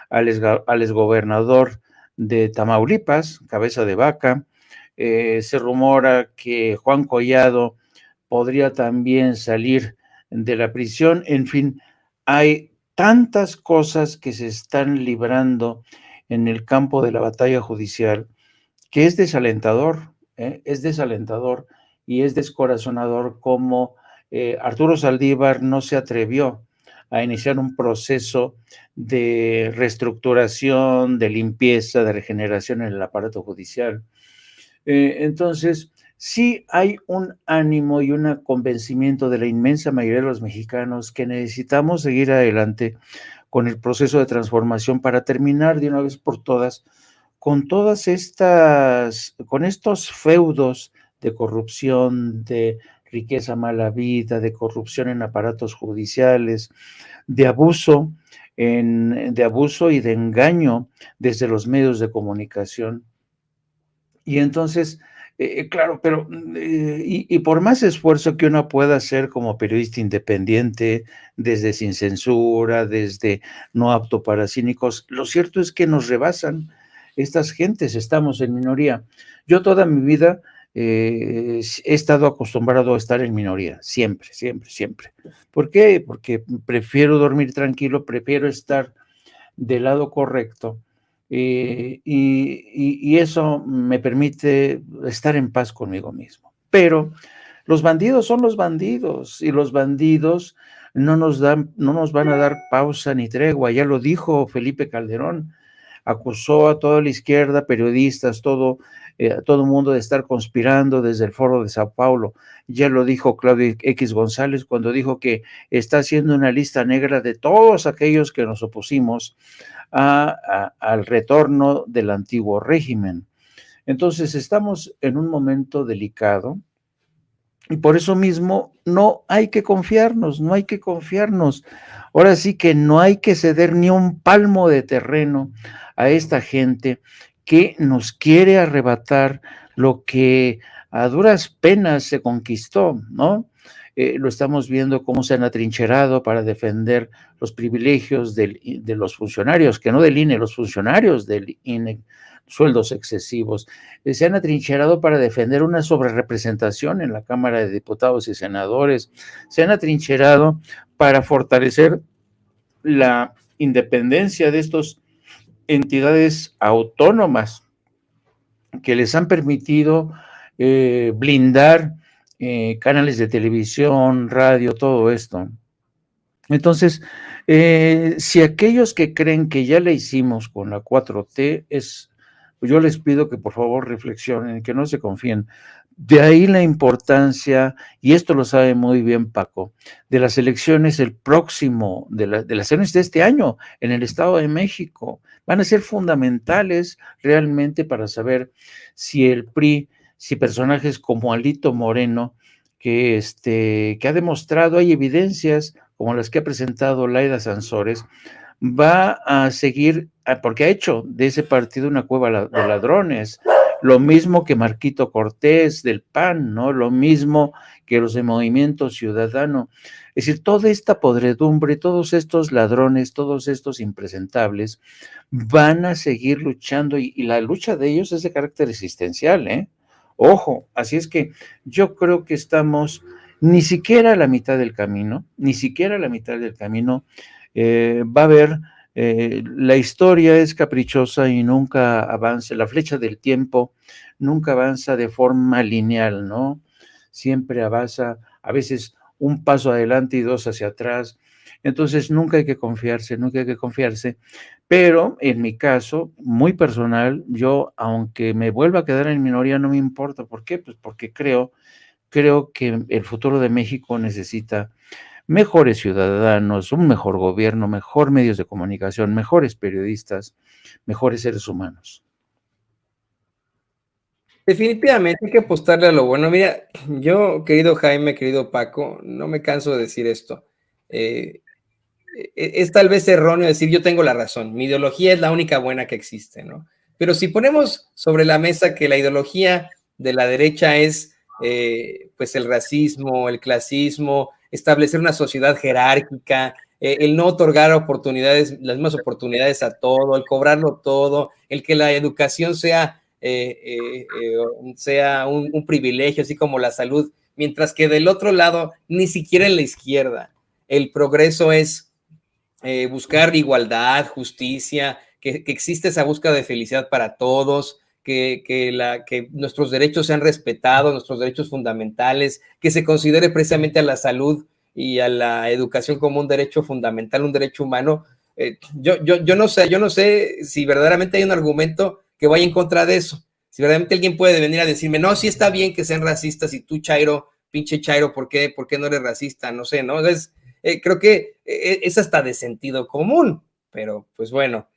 al exgobernador de Tamaulipas, Cabeza de Vaca. Se rumora que Juan Collado podría también salir de la prisión. En fin, hay tantas cosas que se están librando en el campo de la batalla judicial que es desalentador y es descorazonador como Arturo Saldívar no se atrevió a iniciar un proceso de reestructuración, de limpieza, de regeneración en el aparato judicial. Entonces, sí hay un ánimo y un convencimiento de la inmensa mayoría de los mexicanos que necesitamos seguir adelante con el proceso de transformación para terminar de una vez por todas con con estos feudos de corrupción, de riqueza mala vida, de corrupción en aparatos judiciales, de abuso y de engaño desde los medios de comunicación. Y entonces, claro, pero y por más esfuerzo que uno pueda hacer como periodista independiente, desde Sin Censura, desde No Apto para Cínicos, lo cierto es que nos rebasan estas gentes, estamos en minoría. Yo toda mi vida he estado acostumbrado a estar en minoría, siempre, siempre, siempre. ¿Por qué? Porque prefiero dormir tranquilo, prefiero estar del lado correcto. Y eso me permite estar en paz conmigo mismo. Pero los bandidos son los bandidos y los bandidos no nos van a dar pausa ni tregua. Ya lo dijo Felipe Calderón, acusó a toda la izquierda, periodistas, todo el mundo de estar conspirando desde el Foro de Sao Paulo. Ya lo dijo Claudio X González cuando dijo que está haciendo una lista negra de todos aquellos que nos opusimos al retorno del antiguo régimen. Entonces estamos en un momento delicado y por eso mismo no hay que confiarnos. Ahora sí que no hay que ceder ni un palmo de terreno a esta gente que nos quiere arrebatar lo que a duras penas se conquistó, ¿no? Lo estamos viendo cómo se han atrincherado para defender los privilegios de los funcionarios, que no del INE, los funcionarios del INE, sueldos excesivos. Se han atrincherado para defender una sobrerepresentación en la Cámara de Diputados y Senadores. Se han atrincherado para fortalecer la independencia de estas entidades autónomas que les han permitido blindar canales de televisión, radio, todo esto. Entonces, si aquellos que creen que ya le hicimos con la 4T, yo les pido que por favor reflexionen, que no se confíen. De ahí la importancia, y esto lo sabe muy bien Paco, de las elecciones de las elecciones de este año en el Estado de México. Van a ser fundamentales realmente para saber si el PRI, si personajes como Alito Moreno, que ha demostrado, hay evidencias como las que ha presentado Laida Sansores, va a seguir, porque ha hecho de ese partido una cueva de ladrones, lo mismo que Marquito Cortés del PAN, ¿no? Lo mismo que los de Movimiento Ciudadano. Es decir, toda esta podredumbre, todos estos ladrones, todos estos impresentables, van a seguir luchando y la lucha de ellos es de carácter existencial, ¿eh? Ojo, así es que yo creo que estamos ni siquiera a la mitad del camino, va a haber, la historia es caprichosa y nunca avanza, la flecha del tiempo nunca avanza de forma lineal, ¿no? Siempre avanza, a veces un paso adelante y dos hacia atrás, entonces nunca hay que confiarse, pero en mi caso, muy personal, yo, aunque me vuelva a quedar en minoría, no me importa. ¿Por qué? Pues porque creo que el futuro de México necesita mejores ciudadanos, un mejor gobierno, mejor medios de comunicación, mejores periodistas, mejores seres humanos. Definitivamente hay que apostarle a lo bueno. Mira, yo, querido Jaime, querido Paco, no me canso de decir esto. Es tal vez erróneo decir yo tengo la razón, mi ideología es la única buena que existe, ¿no? Pero si ponemos sobre la mesa que la ideología de la derecha es pues el racismo, el clasismo, establecer una sociedad jerárquica, el no otorgar oportunidades, las mismas oportunidades a todo, el cobrarlo todo, el que la educación sea un privilegio, así como la salud, mientras que del otro lado, ni siquiera en la izquierda, el progreso es buscar igualdad, justicia, que existe esa búsqueda de felicidad para todos, que nuestros derechos sean respetados, nuestros derechos fundamentales, que se considere precisamente a la salud y a la educación como un derecho fundamental, un derecho humano. Yo no sé si verdaderamente hay un argumento que vaya en contra de eso. Si verdaderamente alguien puede venir a decirme, no, sí está bien que sean racistas y tú, Chairo, pinche Chairo, ¿por qué no eres racista? No sé, ¿no? Entonces, creo que es hasta de sentido común, pero pues bueno,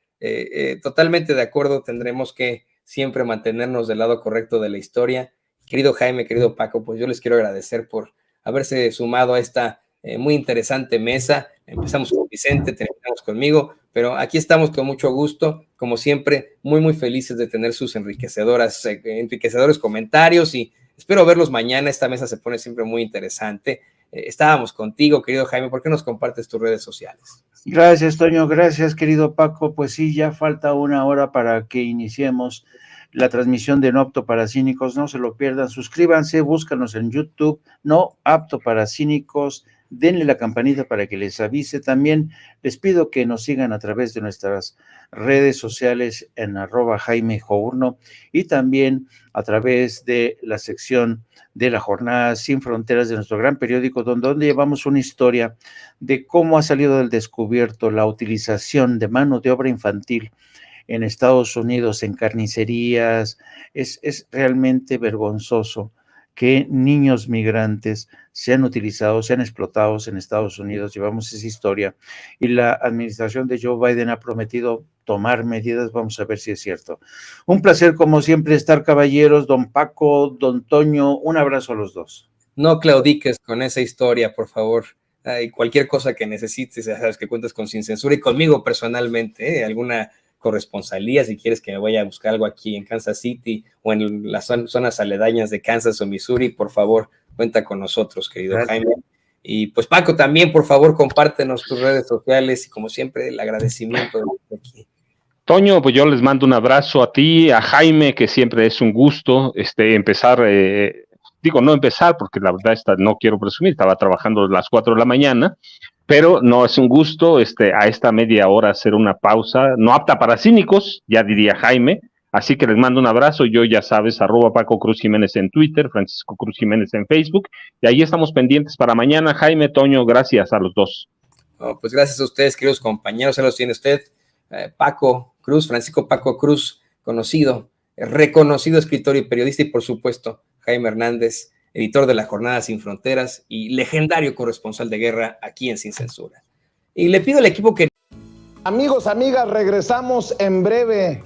totalmente de acuerdo, tendremos que siempre mantenernos del lado correcto de la historia. Querido Jaime, querido Paco, pues yo les quiero agradecer por haberse sumado a esta muy interesante mesa. Empezamos con Vicente, terminamos conmigo, pero aquí estamos con mucho gusto, como siempre, muy felices de tener sus enriquecedores comentarios y espero verlos mañana. Esta mesa se pone siempre muy interesante. Estábamos contigo, querido Jaime, ¿por qué nos compartes tus redes sociales? Gracias, Toño, gracias, querido Paco. Pues sí, ya falta una hora para que iniciemos la transmisión de No Apto para Cínicos. No se lo pierdan, suscríbanse, búscanos en YouTube, No Apto para Cínicos, denle la campanita para que les avise. También les pido que nos sigan a través de nuestras redes sociales en @JaimeJourno y también a través de la sección de la Jornada Sin Fronteras de nuestro gran periódico, donde llevamos una historia de cómo ha salido del descubierto la utilización de mano de obra infantil en Estados Unidos, en carnicerías. Es realmente vergonzoso que niños migrantes sean utilizados, sean explotados en Estados Unidos. Llevamos esa historia y la administración de Joe Biden ha prometido tomar medidas. Vamos a ver si es cierto. Un placer, como siempre, estar, caballeros. Don Paco, don Toño, un abrazo a los dos. No claudiques con esa historia, por favor. Cualquier cosa que necesites, ya sabes que cuentas con Sin Censura y conmigo personalmente, alguna corresponsalía, si quieres que me vaya a buscar algo aquí en Kansas City o en las zonas aledañas de Kansas o Missouri, por favor, cuenta con nosotros, querido Gracias. Jaime. Y pues Paco, también, por favor, compártenos tus redes sociales y como siempre, el agradecimiento de aquí. Toño, pues yo les mando un abrazo a ti, a Jaime, que siempre es un gusto empezar, no empezar, porque la verdad no quiero presumir, estaba trabajando a las 4 de la mañana, pero no, es un gusto a esta media hora hacer una pausa, no apta para cínicos, ya diría Jaime, así que les mando un abrazo. Yo, ya sabes, @Paco Cruz Jiménez en Twitter, Francisco Cruz Jiménez en Facebook, y ahí estamos pendientes para mañana. Jaime, Toño, gracias a los dos. Oh, pues gracias a ustedes, queridos compañeros. Se los tiene usted, Paco Cruz, Francisco Paco Cruz, conocido, reconocido escritor y periodista, y por supuesto, Jaime Hernández, editor de La Jornada Sin Fronteras y legendario corresponsal de guerra aquí en Sin Censura. Y le pido al equipo que... Amigos, amigas, regresamos en breve,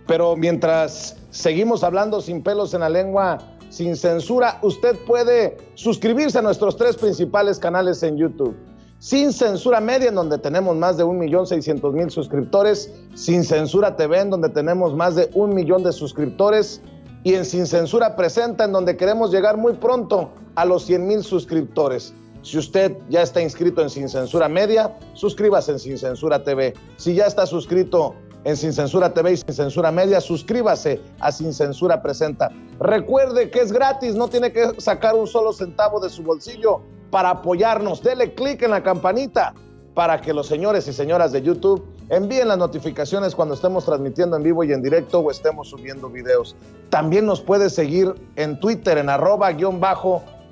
pero mientras seguimos hablando sin pelos en la lengua, sin censura, usted puede suscribirse a nuestros 3 principales canales en YouTube. Sin Censura Media, en donde tenemos más de 1.600.000 suscriptores, Sin Censura TV, en donde tenemos más de 1 millón de suscriptores, y en Sin Censura Presenta, en donde queremos llegar muy pronto a los 100,000 suscriptores. Si usted ya está inscrito en Sin Censura Media, suscríbase en Sin Censura TV. Si ya está suscrito en Sin Censura TV y Sin Censura Media, suscríbase a Sin Censura Presenta. Recuerde que es gratis, no tiene que sacar un solo centavo de su bolsillo para apoyarnos. Dele clic en la campanita para que los señores y señoras de YouTube envíen las notificaciones cuando estemos transmitiendo en vivo y en directo o estemos subiendo videos. También nos puede seguir en Twitter en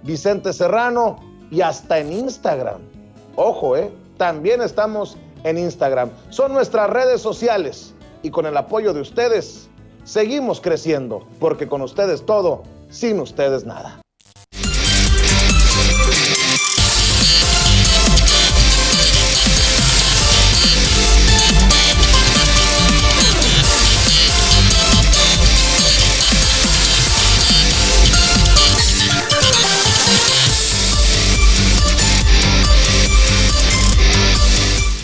@Vicente Serrano y hasta en Instagram. Ojo, también estamos en Instagram. Son nuestras redes sociales y con el apoyo de ustedes seguimos creciendo, porque con ustedes todo, sin ustedes nada.